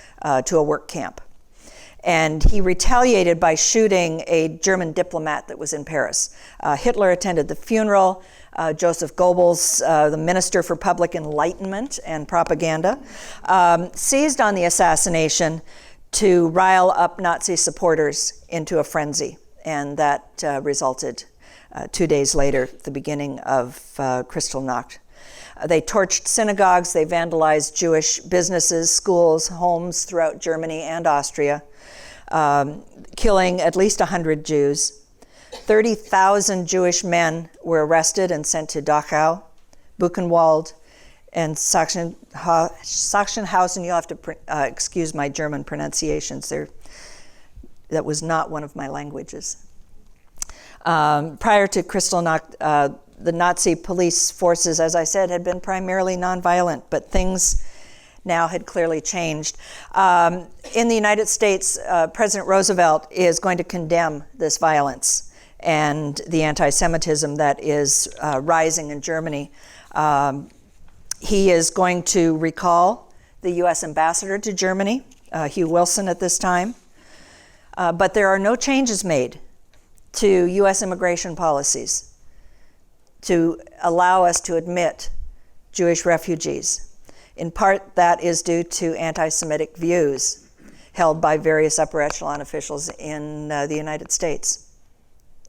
Speaker 2: to a work camp. And he retaliated by shooting a German diplomat that was in Paris. Hitler attended the funeral. Joseph Goebbels, the Minister for Public Enlightenment and Propaganda, seized on the assassination to rile up Nazi supporters into a frenzy. And that resulted 2 days later, the beginning of Kristallnacht. They torched synagogues, they vandalized Jewish businesses, schools, homes throughout Germany and Austria, killing at least 100 Jews. 30,000 Jewish men were arrested and sent to Dachau, Buchenwald, and Sachsenhausen. You'll have to excuse my German pronunciations. That was not one of my languages. Prior to Kristallnacht, the Nazi police forces, as I said, had been primarily nonviolent, but things now had clearly changed. In the United States, President Roosevelt is going to condemn this violence and the anti-Semitism that is rising in Germany. He is going to recall the U.S. ambassador to Germany, Hugh Wilson at this time. But there are no changes made to U.S. immigration policies to allow us to admit Jewish refugees. In part, that is due to anti-Semitic views held by various upper echelon officials in the United States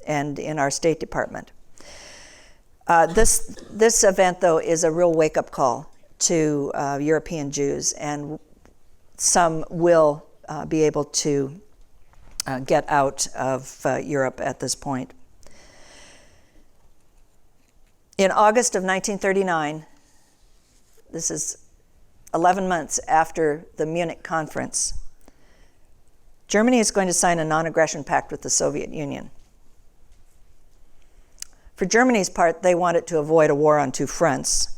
Speaker 2: and in our State Department. This event, though, is a real wake-up call to European Jews, and some will be able to get out of Europe at this point. In August of 1939, this is 11 months after the Munich conference, Germany is going to sign a non-aggression pact with the Soviet Union. For Germany's part, they wanted to avoid a war on two fronts.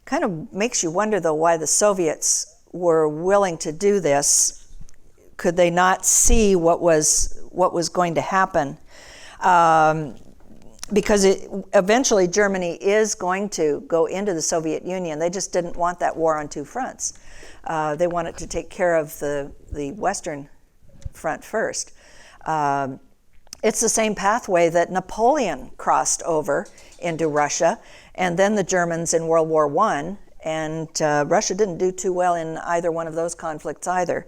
Speaker 2: Kind of makes you wonder, though, why the Soviets were willing to do this. Could they not see what was going to happen? Because eventually Germany is going to go into the Soviet Union. They just didn't want that war on two fronts. They wanted to take care of the Western front first. It's the same pathway that Napoleon crossed over into Russia, and then the Germans in World War I, and Russia didn't do too well in either one of those conflicts either.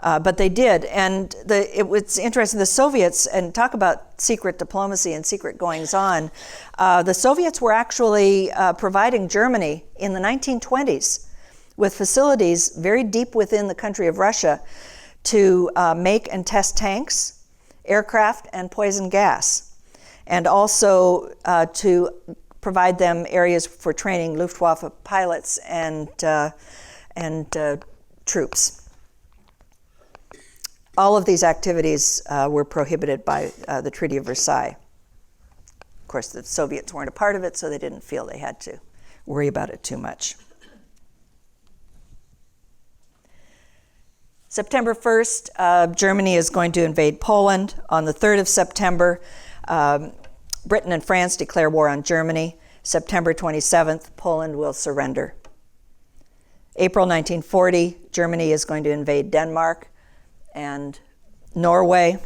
Speaker 2: But they did, and it was interesting, the Soviets, and talk about secret diplomacy and secret goings-on, the Soviets were actually providing Germany in the 1920s with facilities very deep within the country of Russia to make and test tanks, aircraft, and poison gas, and also to provide them areas for training Luftwaffe pilots and troops. All of these activities were prohibited by the Treaty of Versailles. Of course, the Soviets weren't a part of it, so they didn't feel they had to worry about it too much. September 1st, Germany is going to invade Poland. On the 3rd of September, Britain and France declare war on Germany. September 27th, Poland will surrender. April 1940, Germany is going to invade Denmark and Norway.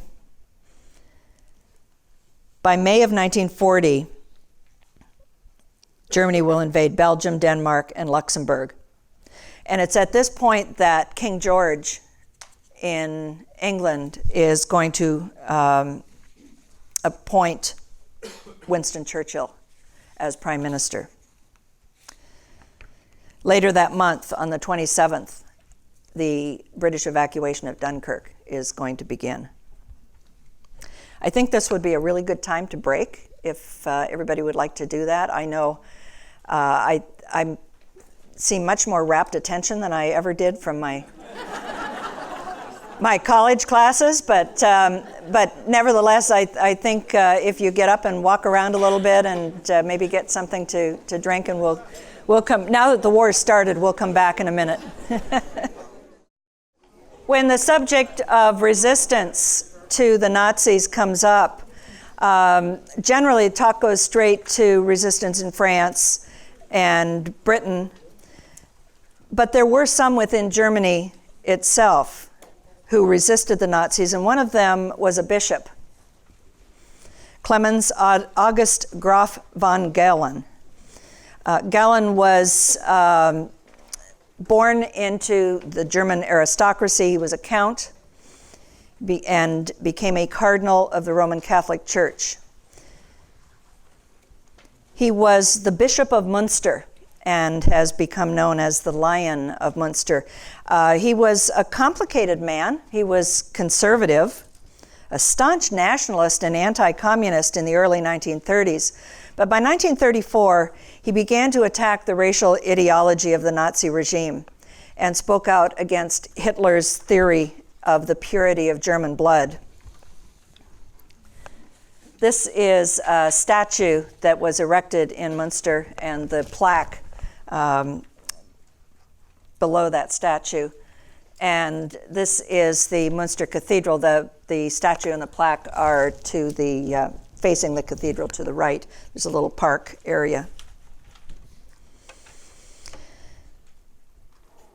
Speaker 2: By May of 1940, Germany will invade Belgium, Denmark, and Luxembourg. And it's at this point that King George in England is going to appoint Winston Churchill as Prime Minister. Later that month, on the 27th, the British evacuation of Dunkirk is going to begin. I think this would be a really good time to break if everybody would like to do that. I know I see much more rapt attention than I ever did from my college classes, but nevertheless, I think if you get up and walk around a little bit and maybe get something to drink, and we'll come. Now that the war has started, we'll come back in a minute. When the subject of resistance to the Nazis comes up, generally talk goes straight to resistance in France and Britain, but there were some within Germany itself who resisted the Nazis, and one of them was a bishop, Clemens August Graf von Galen. Galen was born into the German aristocracy. He was a count and became a cardinal of the Roman Catholic Church. He was the Bishop of Munster and has become known as the Lion of Munster. He was a complicated man. He was conservative, a staunch nationalist and anti-communist in the early 1930s. But by 1934, he began to attack the racial ideology of the Nazi regime and spoke out against Hitler's theory of the purity of German blood. This is a statue that was erected in Munster, and the plaque below that statue And this is the Munster Cathedral. The statue and the plaque are to the facing the cathedral to the right. There's a little park area.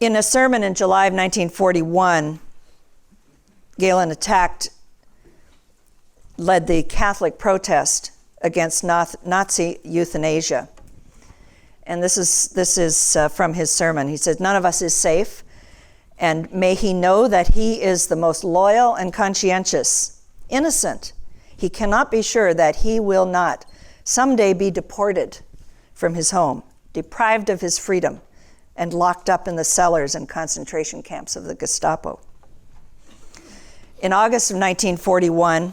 Speaker 2: In a sermon in July of 1941, Galen led the Catholic protest against Nazi euthanasia. And this is from his sermon. He says, "None of us is safe, and may he know that he is the most loyal and conscientious, innocent. He cannot be sure that he will not someday be deported from his home, deprived of his freedom, and locked up in the cellars and concentration camps of the Gestapo." In August of 1941,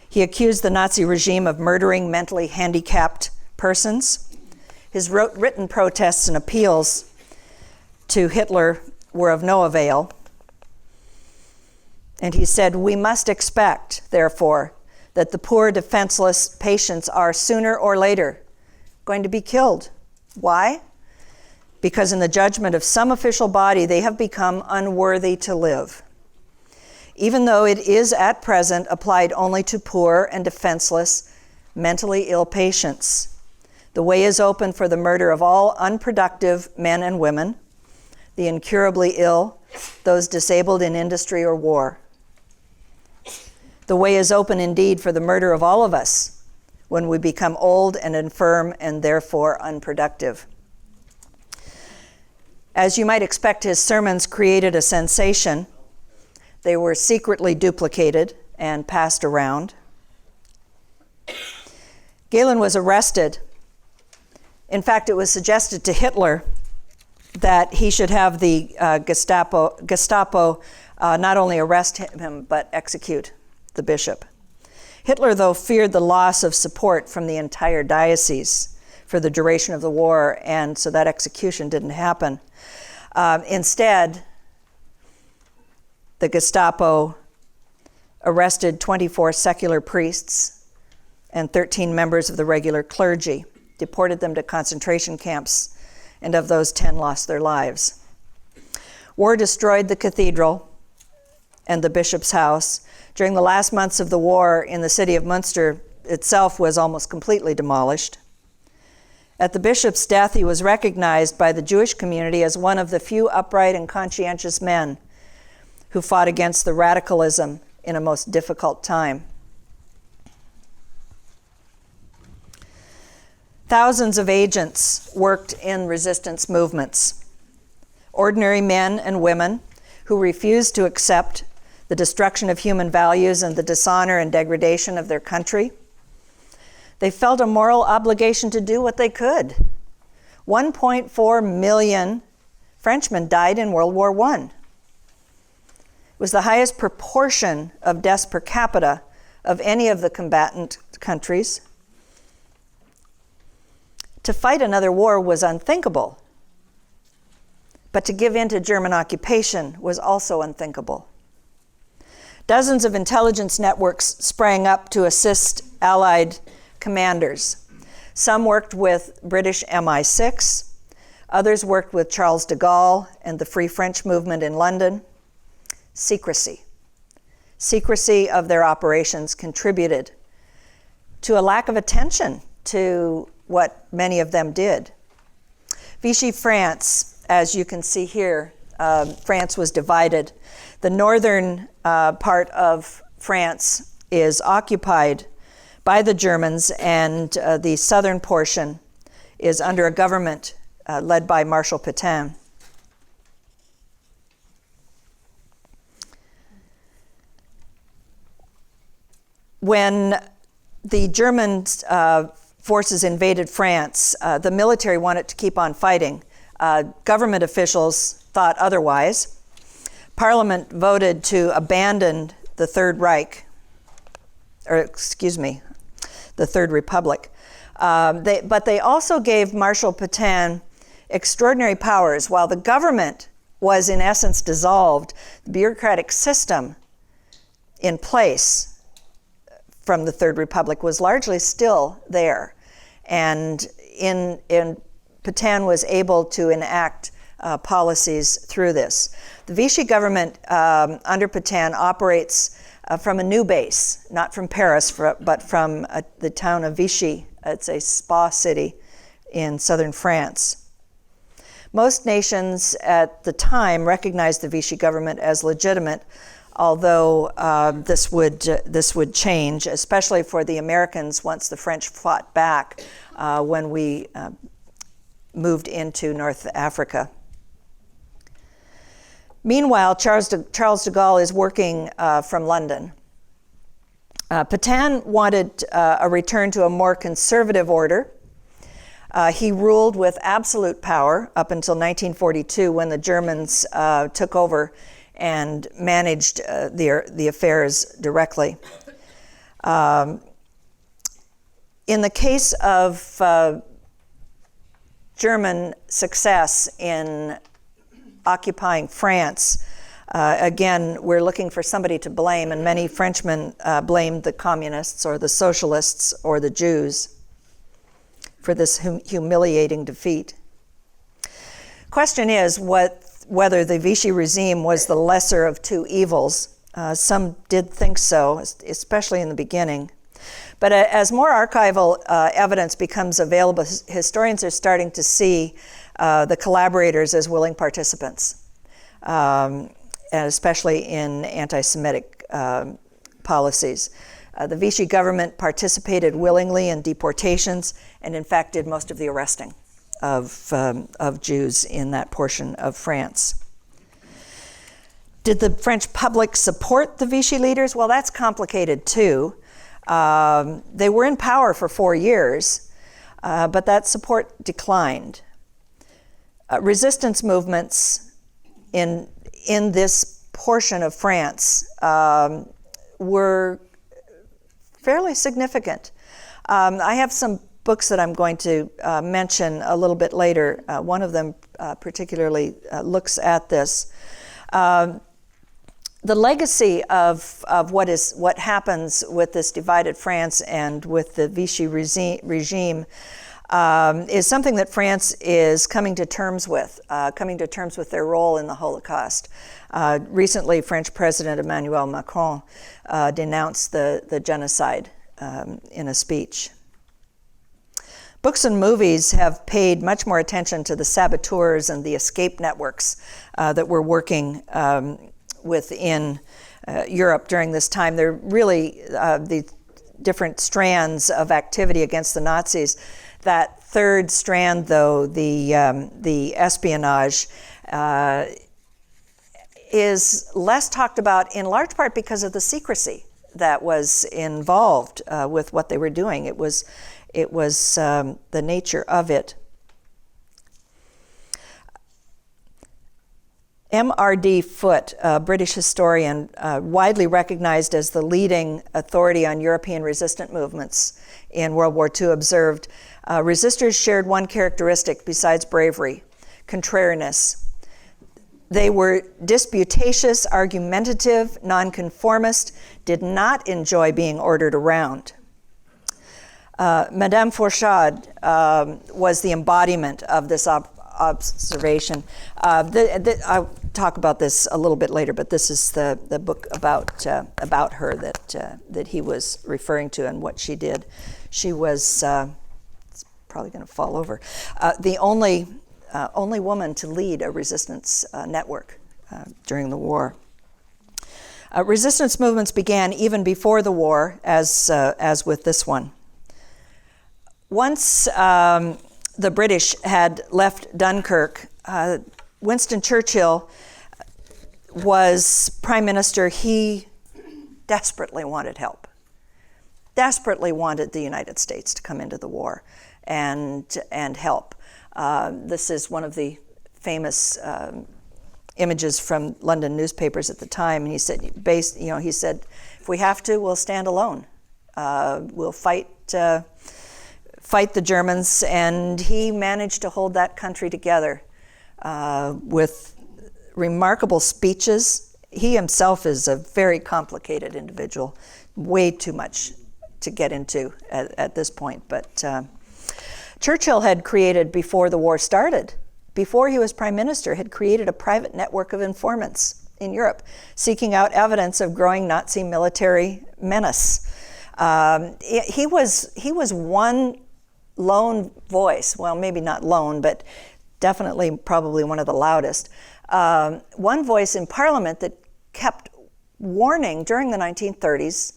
Speaker 2: he accused the Nazi regime of murdering mentally handicapped persons. His written protests and appeals to Hitler were of no avail. And he said, "We must expect, therefore, that the poor defenseless patients are sooner or later going to be killed." Why? Because in the judgment of some official body, they have become unworthy to live. Even though it is at present applied only to poor and defenseless, mentally ill patients, the way is open for the murder of all unproductive men and women, the incurably ill, those disabled in industry or war. The way is open indeed for the murder of all of us when we become old and infirm and therefore unproductive. As you might expect, his sermons created a sensation. They were secretly duplicated and passed around. Galen was arrested. In fact, it was suggested to Hitler that he should have the Gestapo not only arrest him, but execute the bishop. Hitler, though, feared the loss of support from the entire diocese for the duration of the war, and so that execution didn't happen. Instead, the Gestapo arrested 24 secular priests and 13 members of the regular clergy, deported them to concentration camps, and of those 10 lost their lives. War destroyed the cathedral and the bishop's house. During the last months of the war, in the city of Munster itself was almost completely demolished. At the bishop's death, he was recognized by the Jewish community as one of the few upright and conscientious men who fought against the radicalism in a most difficult time. Thousands of agents worked in resistance movements. Ordinary men and women who refused to accept the destruction of human values and the dishonor and degradation of their country. They felt a moral obligation to do what they could. 1.4 million Frenchmen died in World War I. It was the highest proportion of deaths per capita of any of the combatant countries. To fight another war was unthinkable, but to give in to German occupation was also unthinkable. Dozens of intelligence networks sprang up to assist Allied commanders. Some worked with British MI6, others worked with Charles de Gaulle and the Free French movement in London. Secrecy of their operations contributed to a lack of attention to what many of them did. Vichy France, as you can see here, France was divided. The northern part of France is occupied by the Germans, and the southern portion is under a government led by Marshal Pétain. When the German forces invaded France, the military wanted to keep on fighting. Government officials thought otherwise. Parliament voted to abandon the Third Reich, the Third Republic. But they also gave Marshal Pétain extraordinary powers. While the government was in essence dissolved, the bureaucratic system in place from the Third Republic was largely still there. And Pétain was able to enact policies through this. The Vichy government under Pétain operates from a new base, not from Paris, but from the town of Vichy. It's a spa city in southern France. Most nations at the time recognized the Vichy government as legitimate, although this would change, especially for the Americans once the French fought back when we moved into North Africa. Meanwhile, Charles de Gaulle is working from London. Pétain wanted a return to a more conservative order. He ruled with absolute power up until 1942 when the Germans took over and managed the affairs directly. In the case of German success in occupying France, again, we're looking for somebody to blame, and many Frenchmen blamed the communists or the socialists or the Jews for this humiliating defeat. Question is whether the Vichy regime was the lesser of two evils. Some did think so, especially in the beginning. But as more archival evidence becomes available, historians are starting to see the collaborators as willing participants, and especially in anti-Semitic policies. The Vichy government participated willingly in deportations and in fact did most of the arresting of Jews in that portion of France. Did the French public support the Vichy leaders? Well, that's complicated too. They were in power for 4 years, but that support declined. Resistance movements in this portion of France were fairly significant. I have some books that I'm going to mention a little bit later. One of them particularly looks at this. The legacy of what happens with this divided France and with the Vichy regime is something that France is coming to terms with their role in the Holocaust. Recently, French President Emmanuel Macron denounced the genocide in a speech. Books and movies have paid much more attention to the saboteurs and the escape networks that were working within Europe during this time. They're really the different strands of activity against the Nazis. That third strand, though, the espionage, is less talked about in large part because of the secrecy that was involved with what they were doing. It was the nature of it. M.R.D. Foote, a British historian, widely recognized as the leading authority on European resistant movements in World War II, observed, resistors shared one characteristic besides bravery: contrariness. They were disputatious, argumentative, nonconformist, did not enjoy being ordered around. Madame Fourchade was the embodiment of this observation. I'll talk about this a little bit later, but this is the book about her that he was referring to and what she did. She was, it's probably going to fall over, the only woman to lead a resistance network during the war. Resistance movements began even before the war, as with this one. Once the British had left Dunkirk, Winston Churchill was prime minister. He desperately wanted help, desperately wanted the United States to come into the war and help. This is one of the famous images from London newspapers at the time. And he said, he said, if we have to, we'll stand alone. We'll fight the Germans, and he managed to hold that country together with remarkable speeches. He himself is a very complicated individual, way too much to get into at this point. But Churchill had created, before the war started, before he was prime minister, had created a private network of informants in Europe, seeking out evidence of growing Nazi military menace. He was one lone voice, well, maybe not lone, but definitely probably one of the loudest, one voice in Parliament that kept warning during the 1930s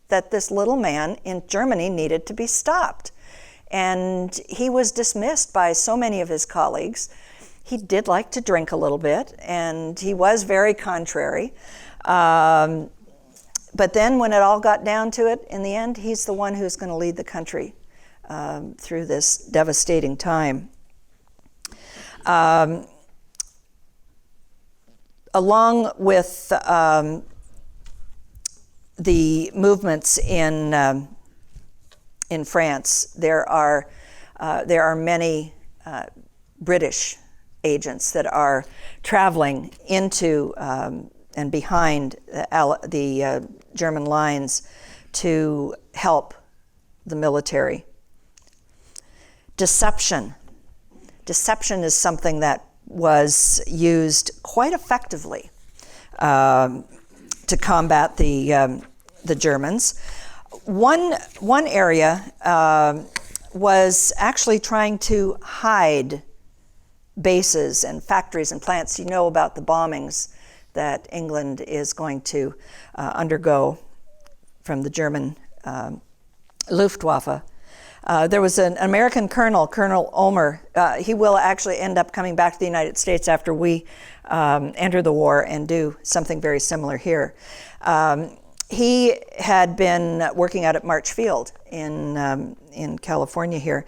Speaker 2: that this little man in Germany needed to be stopped. And he was dismissed by so many of his colleagues. He did like to drink a little bit, and he was very contrary. But then when it all got down to it, in the end, he's the one who's going to lead the country through this devastating time. Along with the movements in France, there are many British agents that are traveling into and behind the German lines to help the military. Deception. Deception is something that was used quite effectively to combat the Germans. One area was actually trying to hide bases and factories and plants. You know about the bombings that England is going to undergo from the German Luftwaffe. There was an American colonel, Colonel Ulmer. He will actually end up coming back to the United States after we enter the war and do something very similar here. He had been working out at March Field in California here.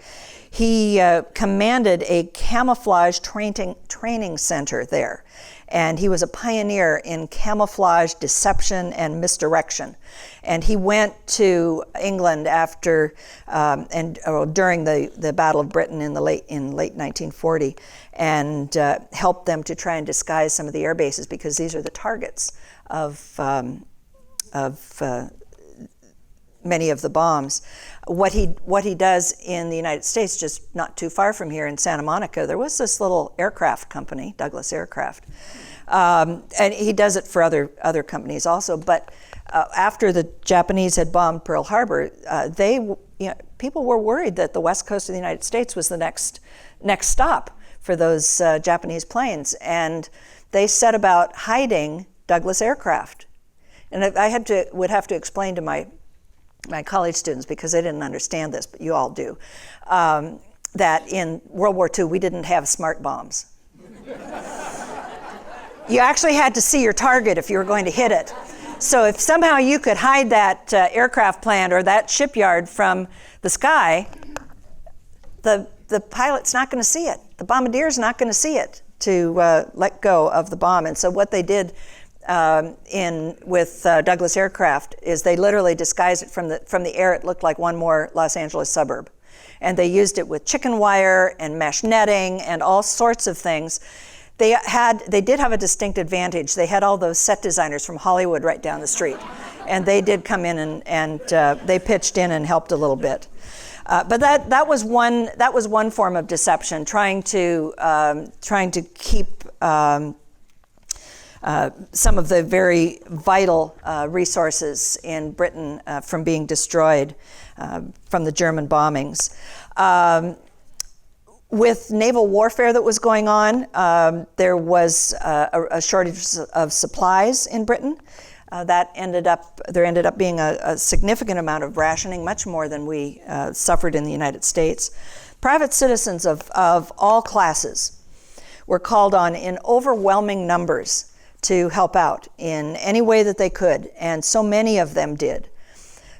Speaker 2: He commanded a camouflage training center there. And he was a pioneer in camouflage, deception, and misdirection. And he went to England after during the Battle of Britain in late 1940, and helped them to try and disguise some of the air bases, because these are the targets of many of the bombs. What he does in the United States, just not too far from here in Santa Monica, there was this little aircraft company, Douglas Aircraft, and he does it for other companies also. But after the Japanese had bombed Pearl Harbor, people were worried that the west coast of the United States was the next stop for those Japanese planes, and they set about hiding Douglas Aircraft. And I would have to explain to my college students, because they didn't understand this, but you all do, that in World War II we didn't have smart bombs. You actually had to see your target if you were going to hit it. So if somehow you could hide that aircraft plant or that shipyard from the sky, the pilot's not going to see it. The bombardier's not going to see it to let go of the bomb. And so what they did with Douglas Aircraft is they literally disguised it from the air. It looked like one more Los Angeles suburb, and they used it with chicken wire and mesh netting and all sorts of things. They did have a distinct advantage. They had all those set designers from Hollywood right down the street, and they did come in and they pitched in and helped a little bit. But that was one form of deception, trying to keep some of the very vital resources in Britain from being destroyed from the German bombings. With naval warfare that was going on, there was a shortage of supplies in Britain. There ended up being a significant amount of rationing, much more than we suffered in the United States. Private citizens of all classes were called on in overwhelming numbers to help out in any way that they could, and so many of them did.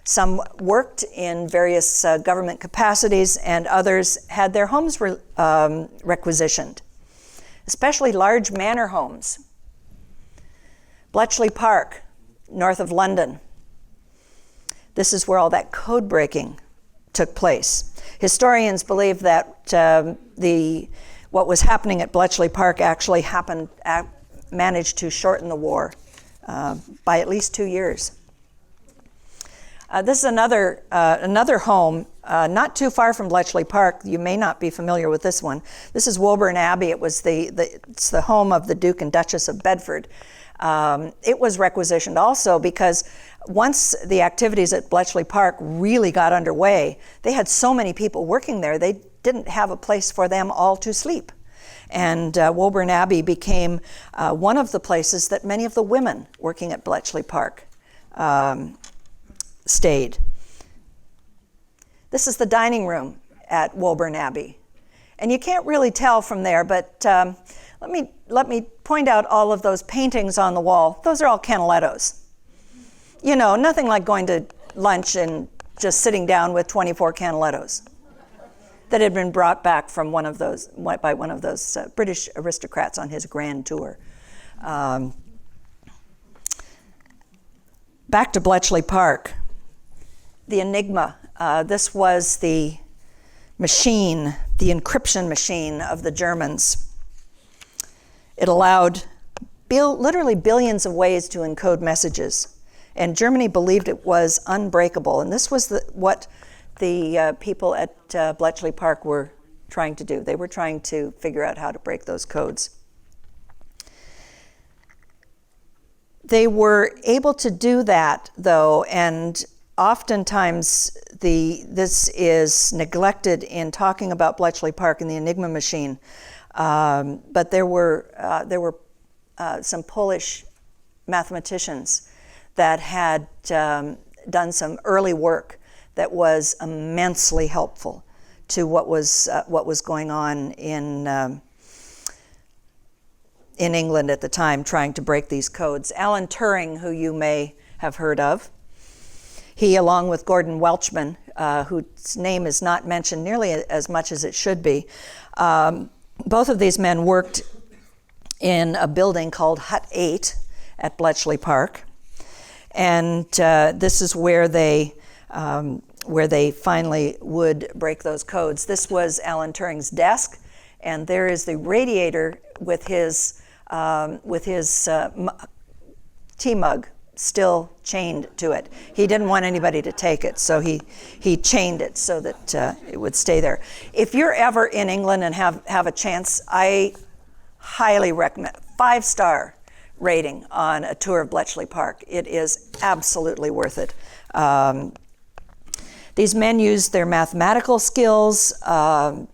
Speaker 2: Some worked in various government capacities, and others had their homes requisitioned, especially large manor homes. Bletchley Park, north of London. This is where all that code breaking took place. Historians believe that what was happening at Bletchley Park actually managed to shorten the war by at least 2 years. This is another home, not too far from Bletchley Park. You may not be familiar with this one. This is Woburn Abbey. It was it's the home of the Duke and Duchess of Bedford. It was requisitioned also because once the activities at Bletchley Park really got underway, they had so many people working there, they didn't have a place for them all to sleep. And Woburn Abbey became one of the places that many of the women working at Bletchley Park stayed. This is the dining room at Woburn Abbey. And you can't really tell from there, but let me point out all of those paintings on the wall. Those are all Canalettos. You know, nothing like going to lunch and just sitting down with 24 Canalettos that had been brought back from by one of those British aristocrats on his grand tour. Back to Bletchley Park. The Enigma. This was the machine, the encryption machine of the Germans. It allowed literally billions of ways to encode messages. And Germany believed it was unbreakable. And this was what the people at Bletchley Park were trying to do. They were trying to figure out how to break those codes. They were able to do that, though, and oftentimes this is neglected in talking about Bletchley Park and the Enigma machine. But there were some Polish mathematicians that had done some early work that was immensely helpful to what was going on in England at the time, trying to break these codes. Alan Turing, who you may have heard of, he, along with Gordon Welchman, whose name is not mentioned nearly as much as it should be, both of these men worked in a building called Hut 8 at Bletchley Park. And this is where they finally would break those codes. This was Alan Turing's desk, and there is the radiator with his tea mug still chained to it. He didn't want anybody to take it, so he chained it so that it would stay there. If you're ever in England and have a chance, I highly recommend 5-star rating on a tour of Bletchley Park. It is absolutely worth it. These men used their mathematical skills and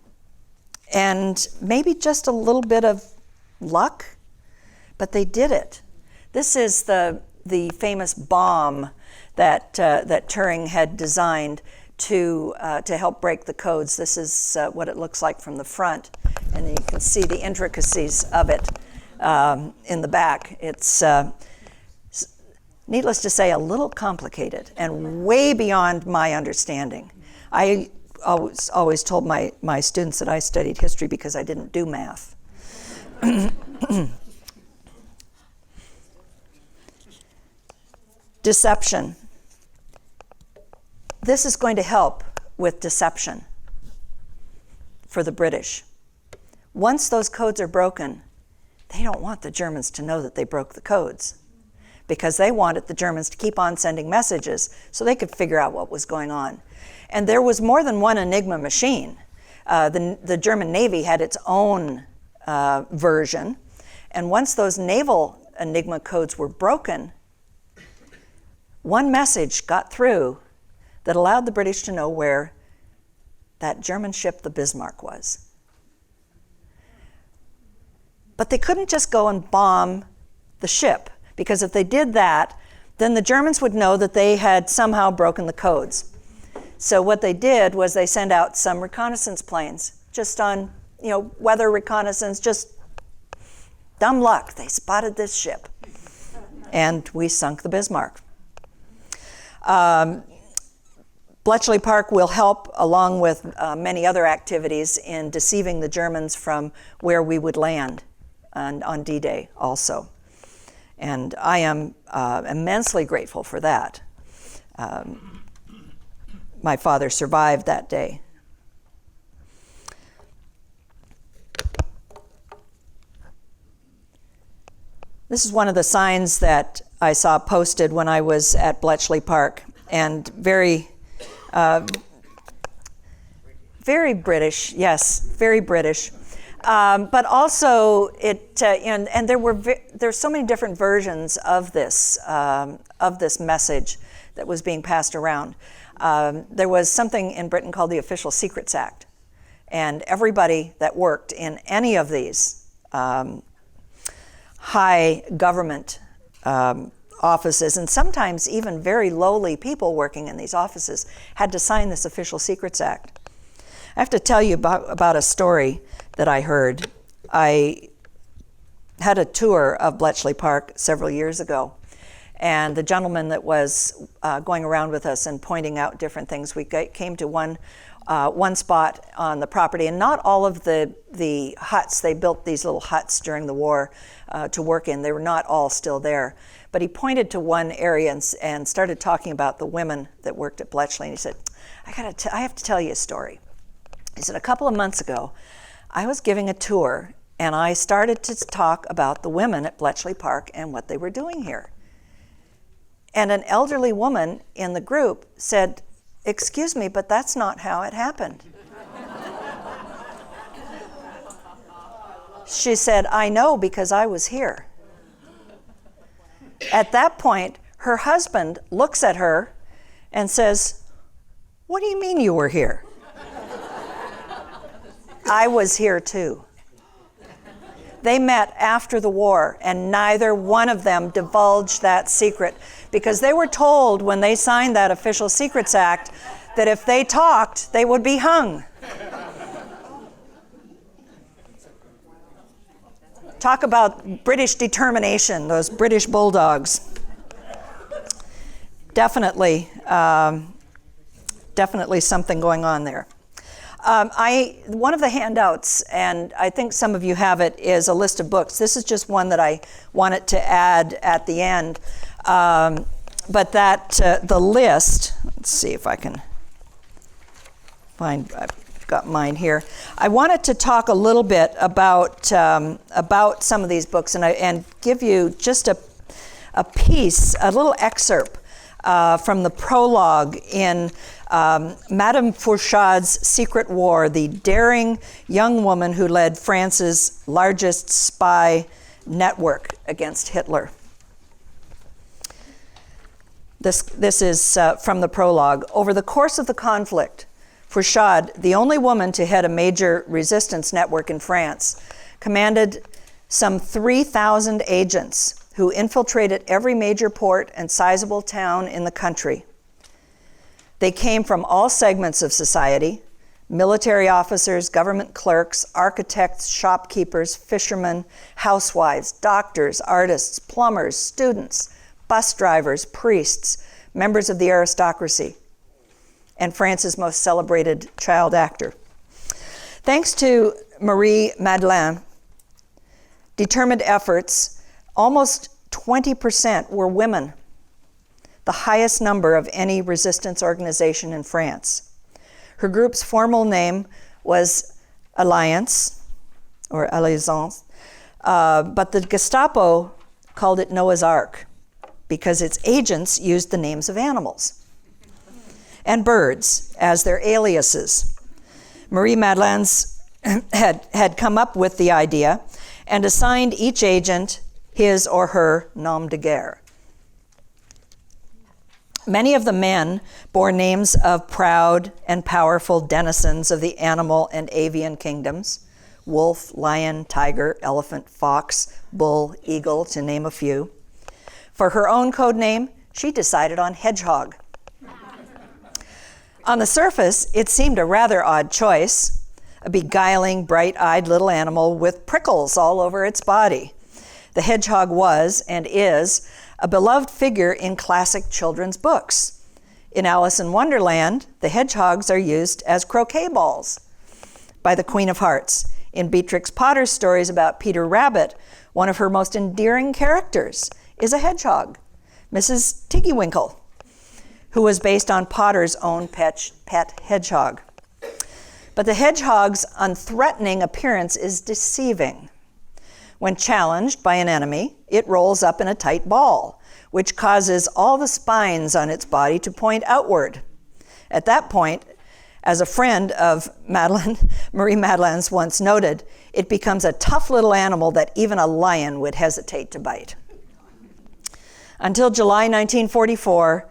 Speaker 2: maybe just a little bit of luck, but they did it. This is the famous bomb that Turing had designed to help break the codes. This is what it looks like from the front, and you can see the intricacies of it in the back. It's needless to say a little complicated and way beyond my understanding. I always told my students that I studied history because I didn't do math. Deception. This is going to help with deception for the British. Once those codes are broken, they don't want the Germans to know that they broke the codes, because they wanted the Germans to keep on sending messages so they could figure out what was going on. And there was more than one Enigma machine. The German Navy had its own version, and once those naval Enigma codes were broken, one message got through that allowed the British to know where that German ship, the Bismarck, was. But they couldn't just go and bomb the ship, because if they did that, then the Germans would know that they had somehow broken the codes. So what they did was they sent out some reconnaissance planes, just on, weather reconnaissance, just dumb luck. They spotted this ship, and we sunk the Bismarck. Bletchley Park will help, along with many other activities, in deceiving the Germans from where we would land on D-Day also. And I am immensely grateful for that. My father survived that day. This is one of the signs that I saw posted when I was at Bletchley Park. and very, very British. Yes, very British. But also, and there's so many different versions of this message that was being passed around. There was something in Britain called the Official Secrets Act, and everybody that worked in any of these high government offices, and sometimes even very lowly people working in these offices, had to sign this Official Secrets Act. I have to tell you about a story that I heard. I had a tour of Bletchley Park several years ago, and the gentleman that was going around with us and pointing out different things, we came to one spot on the property, and not all of the huts, they built these little huts during the war to work in, they were not all still there. But he pointed to one area and started talking about the women that worked at Bletchley, and he said, I have to tell you a story. He said, a couple of months ago, I was giving a tour, and I started to talk about the women at Bletchley Park and what they were doing here. And an elderly woman in the group said, "Excuse me, but that's not how it happened." She said, "I know because I was here." At that point, her husband looks at her and says, "What do you mean you were here?" "I was here too." They met after the war, and neither one of them divulged that secret because they were told when they signed that Official Secrets Act that if they talked, they would be hung. Talk about British determination, those British bulldogs. Definitely something going on there. One of the handouts, and I think some of you have it, is a list of books. This is just one that I wanted to add at the end. But the list, let's see if I can find, I've got mine here. I wanted to talk a little bit about some of these books and give you just a little excerpt from the prologue in Madame Fourchard's Secret War, the daring young woman who led France's largest spy network against Hitler. This is from the prologue. Over the course of the conflict, Fourchard, the only woman to head a major resistance network in France, commanded some 3,000 agents who infiltrated every major port and sizable town in the country. They came from all segments of society: military officers, government clerks, architects, shopkeepers, fishermen, housewives, doctors, artists, plumbers, students, bus drivers, priests, members of the aristocracy, and France's most celebrated child actor. Thanks to Marie Madeleine, determined efforts, almost 20% were women, the highest number of any resistance organization in France. Her group's formal name was Alliance, or Alliance, but the Gestapo called it Noah's Ark because its agents used the names of animals and birds as their aliases. Marie Madeleine's had come up with the idea and assigned each agent his or her nom de guerre. Many of the men bore names of proud and powerful denizens of the animal and avian kingdoms: wolf, lion, tiger, elephant, fox, bull, eagle, to name a few. For her own code name, she decided on hedgehog. On the surface, it seemed a rather odd choice, a beguiling, bright-eyed little animal with prickles all over its body. The hedgehog was, and is, a beloved figure in classic children's books. In Alice in Wonderland, the hedgehogs are used as croquet balls by the Queen of Hearts. In Beatrix Potter's stories about Peter Rabbit, one of her most endearing characters is a hedgehog, Mrs. Tiggywinkle, who was based on Potter's own pet hedgehog. But the hedgehog's unthreatening appearance is deceiving. When challenged by an enemy, it rolls up in a tight ball, which causes all the spines on its body to point outward. At that point, as a friend of Marie Madeleine's once noted, it becomes a tough little animal that even a lion would hesitate to bite. Until July 1944,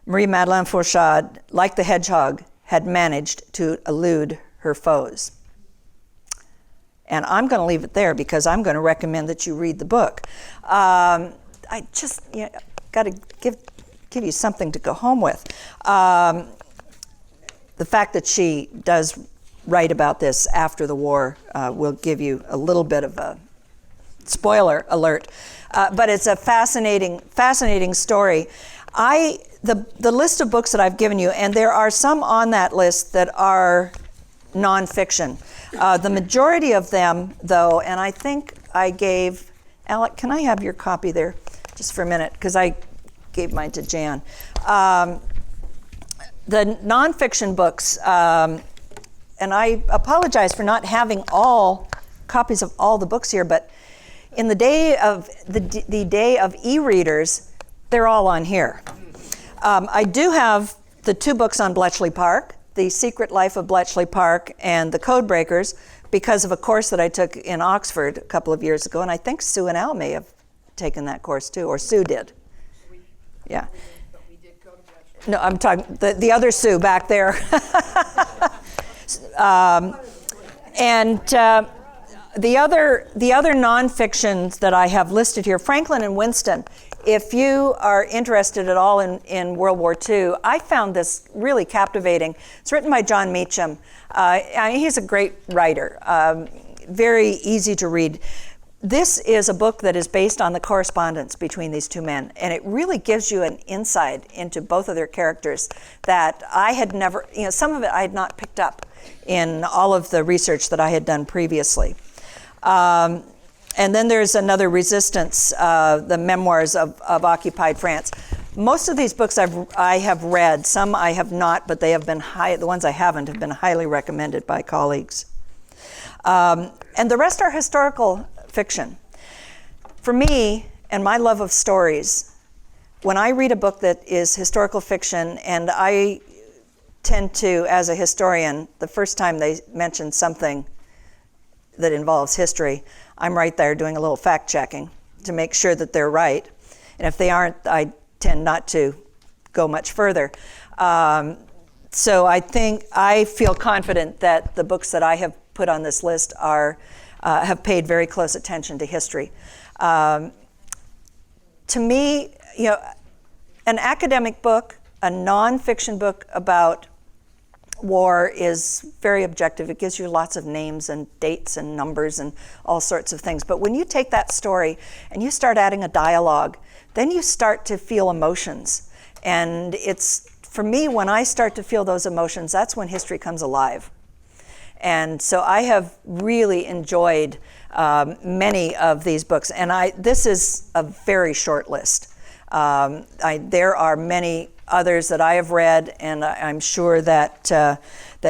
Speaker 2: Marie Madeleine Fourchade, like the hedgehog, had managed to elude her foes. And I'm going to leave it there because I'm going to recommend that you read the book. I just got to give you something to go home with. The fact that she does write about this after the war will give you a little bit of a spoiler alert. But it's a fascinating story. The list of books that I've given you, and there are some on that list that are nonfiction. The majority of them, though, and I think I gave, Alec, can I have your copy there just for a minute? Because I gave mine to Jan. The nonfiction books, and I apologize for not having all copies of all the books here, but in the day of the day of e-readers, they're all on here. I do have the 2 books on Bletchley Park, The Secret Life of Bletchley Park and The Codebreakers, because of a course that I took in Oxford a couple of years ago, and I think Sue and Al may have taken that course too, or Sue did. Yeah. No, I'm talking the other Sue back there. The other nonfictions that I have listed here, Franklin and Winston. If you are interested at all in World War II, I found this really captivating. It's written by John Meacham. He's a great writer, very easy to read. This is a book that is based on the correspondence between these 2 men, and it really gives you an insight into both of their characters that I had never, some of it I had not picked up in all of the research that I had done previously. And then there's another Resistance, the memoirs of occupied France. Most of these books I have read. Some I have not, but they have been the ones I haven't have been highly recommended by colleagues. And the rest are historical fiction. For me, and my love of stories, when I read a book that is historical fiction, and I tend to, as a historian, the first time they mention something that involves history, I'm right there doing a little fact checking to make sure that they're right. And if they aren't, I tend not to go much further. So I feel confident that the books that I have put on this list have paid very close attention to history. To me, an academic book, a nonfiction book about war is very objective. It gives you lots of names and dates and numbers and all sorts of things. But when you take that story and you start adding a dialogue, then you start to feel emotions. And for me, when I start to feel those emotions, that's when history comes alive. And so I have really enjoyed many of these books. And this is a very short list. There are many others that I have read, and I'm sure that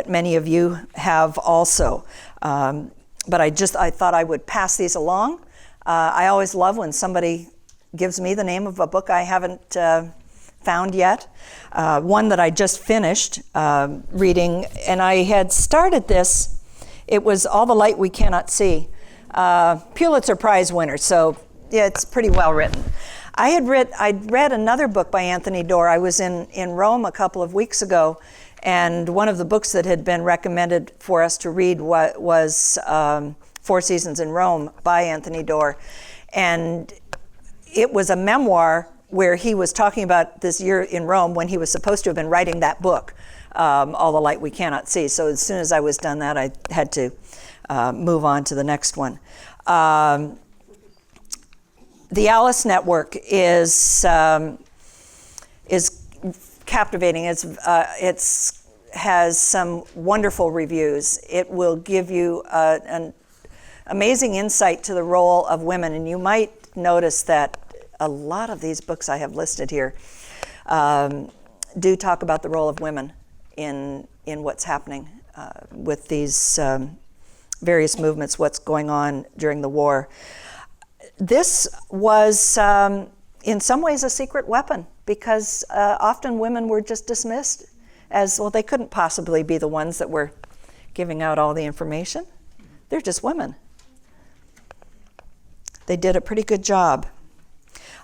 Speaker 2: many of you have also. But I thought I would pass these along. I always love when somebody gives me the name of a book I haven't found yet. One that I just finished reading, and I had started this. It was All the Light We Cannot See. Pulitzer Prize winner, so yeah, it's pretty well written. I'd read another book by Anthony Doerr. I was in Rome a couple of weeks ago, and one of the books that had been recommended for us to read was 4 Seasons in Rome by Anthony Doerr. And it was a memoir where he was talking about this year in Rome when he was supposed to have been writing that book, All the Light We Cannot See. So as soon as I was done that, I had to move on to the next one. The Alice Network is captivating. It has some wonderful reviews. It will give you an amazing insight to the role of women, and you might notice that a lot of these books I have listed here do talk about the role of women in what's happening with these various movements, what's going on during the war. this was, in some ways, a secret weapon, because often women were just dismissed as, well, they couldn't possibly be the ones that were giving out all the information. They're just women. They did a pretty good job.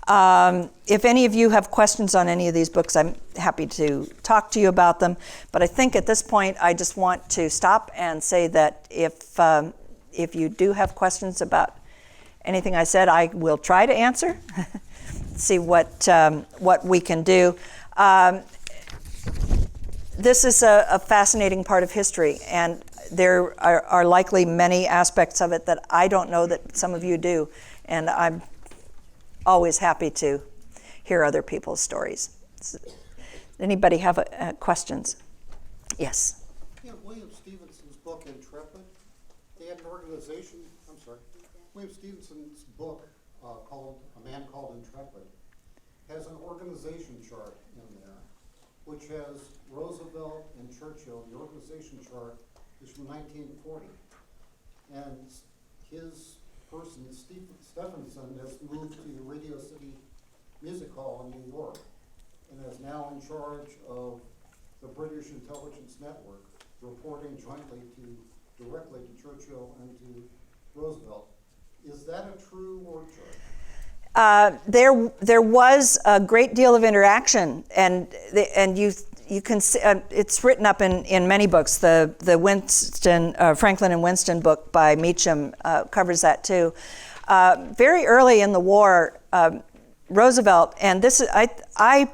Speaker 2: If any of you have questions on any of these books, I'm happy to talk to you about them. But I think at this point, I just want to stop and say that if you do have questions about anything I said, I will try to answer. See what we can do. This is a fascinating part of history, and there are likely many aspects of it that I don't know that some of you do, and I'm always happy to hear other people's stories. Anybody have questions? Yes?
Speaker 3: Yeah, William Stevenson's book, Intrepid, they had an organization, William Stevenson's book called A Man Called Intrepid has an organization chart in there, which has Roosevelt and Churchill. The organization chart is from 1940. And his person, Stephenson, has moved to the Radio City Music Hall in New York and is now in charge of the British Intelligence Network, reporting directly to Churchill and to Roosevelt. Is that a true word chart?
Speaker 2: There was a great deal of interaction, and you can see, it's written up in many books. The Franklin and Winston book by Meacham covers that too. Very early in the war, Roosevelt, and this is, I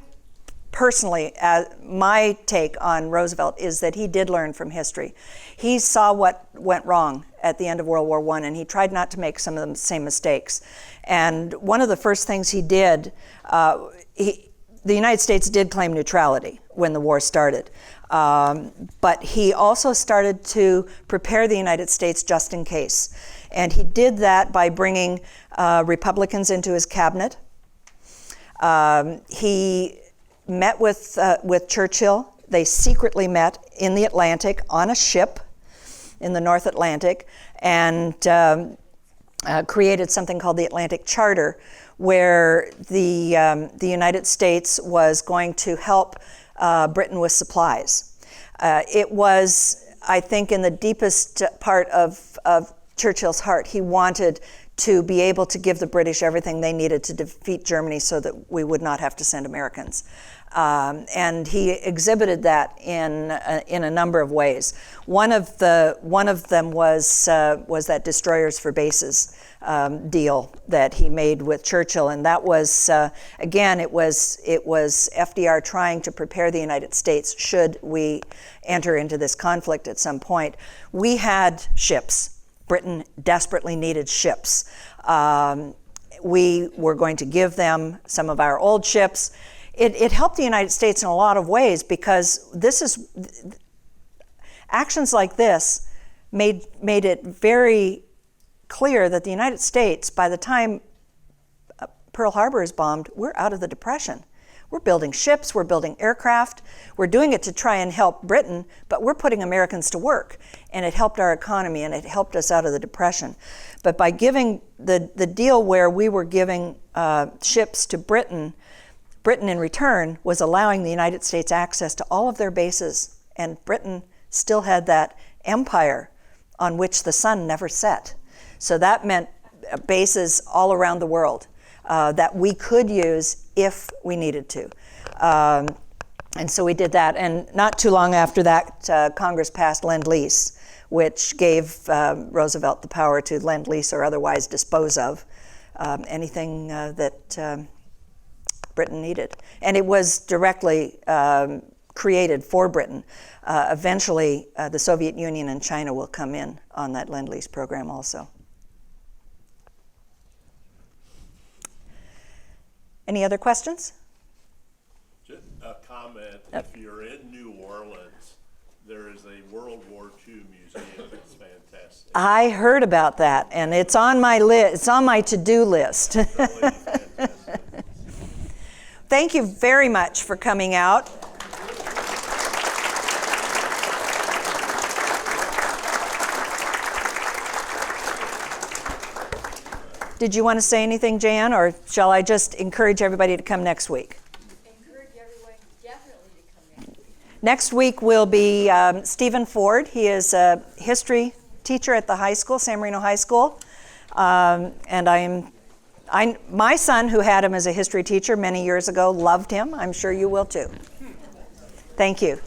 Speaker 2: personally, my take on Roosevelt is that he did learn from history. He saw what went wrong at the end of World War I, and he tried not to make some of the same mistakes. And one of the first things he did, the United States did claim neutrality when the war started. But he also started to prepare the United States just in case. And he did that by bringing Republicans into his cabinet. He met with Churchill. They secretly met in the Atlantic on a ship in the North Atlantic, and created something called the Atlantic Charter, where the United States was going to help Britain with supplies. It was, I think, in the deepest part of Churchill's heart, he wanted to be able to give the British everything they needed to defeat Germany so that we would not have to send Americans. And he exhibited that in a number of ways. One of them was that destroyers for bases deal that he made with Churchill, and that was again it was FDR trying to prepare the United States should we enter into this conflict at some point. We had ships. Britain desperately needed ships. We were going to give them some of our old ships. It helped the United States in a lot of ways, because actions like this made it very clear that the United States, by the time Pearl Harbor is bombed, we're out of the Depression. We're building ships, we're building aircraft, we're doing it to try and help Britain, but we're putting Americans to work. And it helped our economy, and it helped us out of the Depression. But by giving the deal where we were giving ships to Britain in return was allowing the United States access to all of their bases, and Britain still had that empire on which the sun never set. So that meant bases all around the world that we could use if we needed to. And so we did that, and not too long after that, Congress passed Lend-Lease, which gave Roosevelt the power to lend-lease or otherwise dispose of anything that Britain needed. And it was directly created for Britain. Eventually, the Soviet Union and China will come in on that Lend-Lease program also. Any other questions?
Speaker 4: Just a comment. If you're in New Orleans, there is a World War II museum that's fantastic.
Speaker 2: I heard about that, and it's on my list. It's on my to-do list.
Speaker 4: Really fantastic.
Speaker 2: Thank you very much for coming out. Did you want to say anything, Jan, or shall I just encourage everybody to come next week?
Speaker 5: Encourage everyone definitely to come next week.
Speaker 2: Next week will be Stephen Ford. He is a history teacher at the high school, San Marino High School. And my son, who had him as a history teacher many years ago, loved him. I'm sure you will too. Thank you.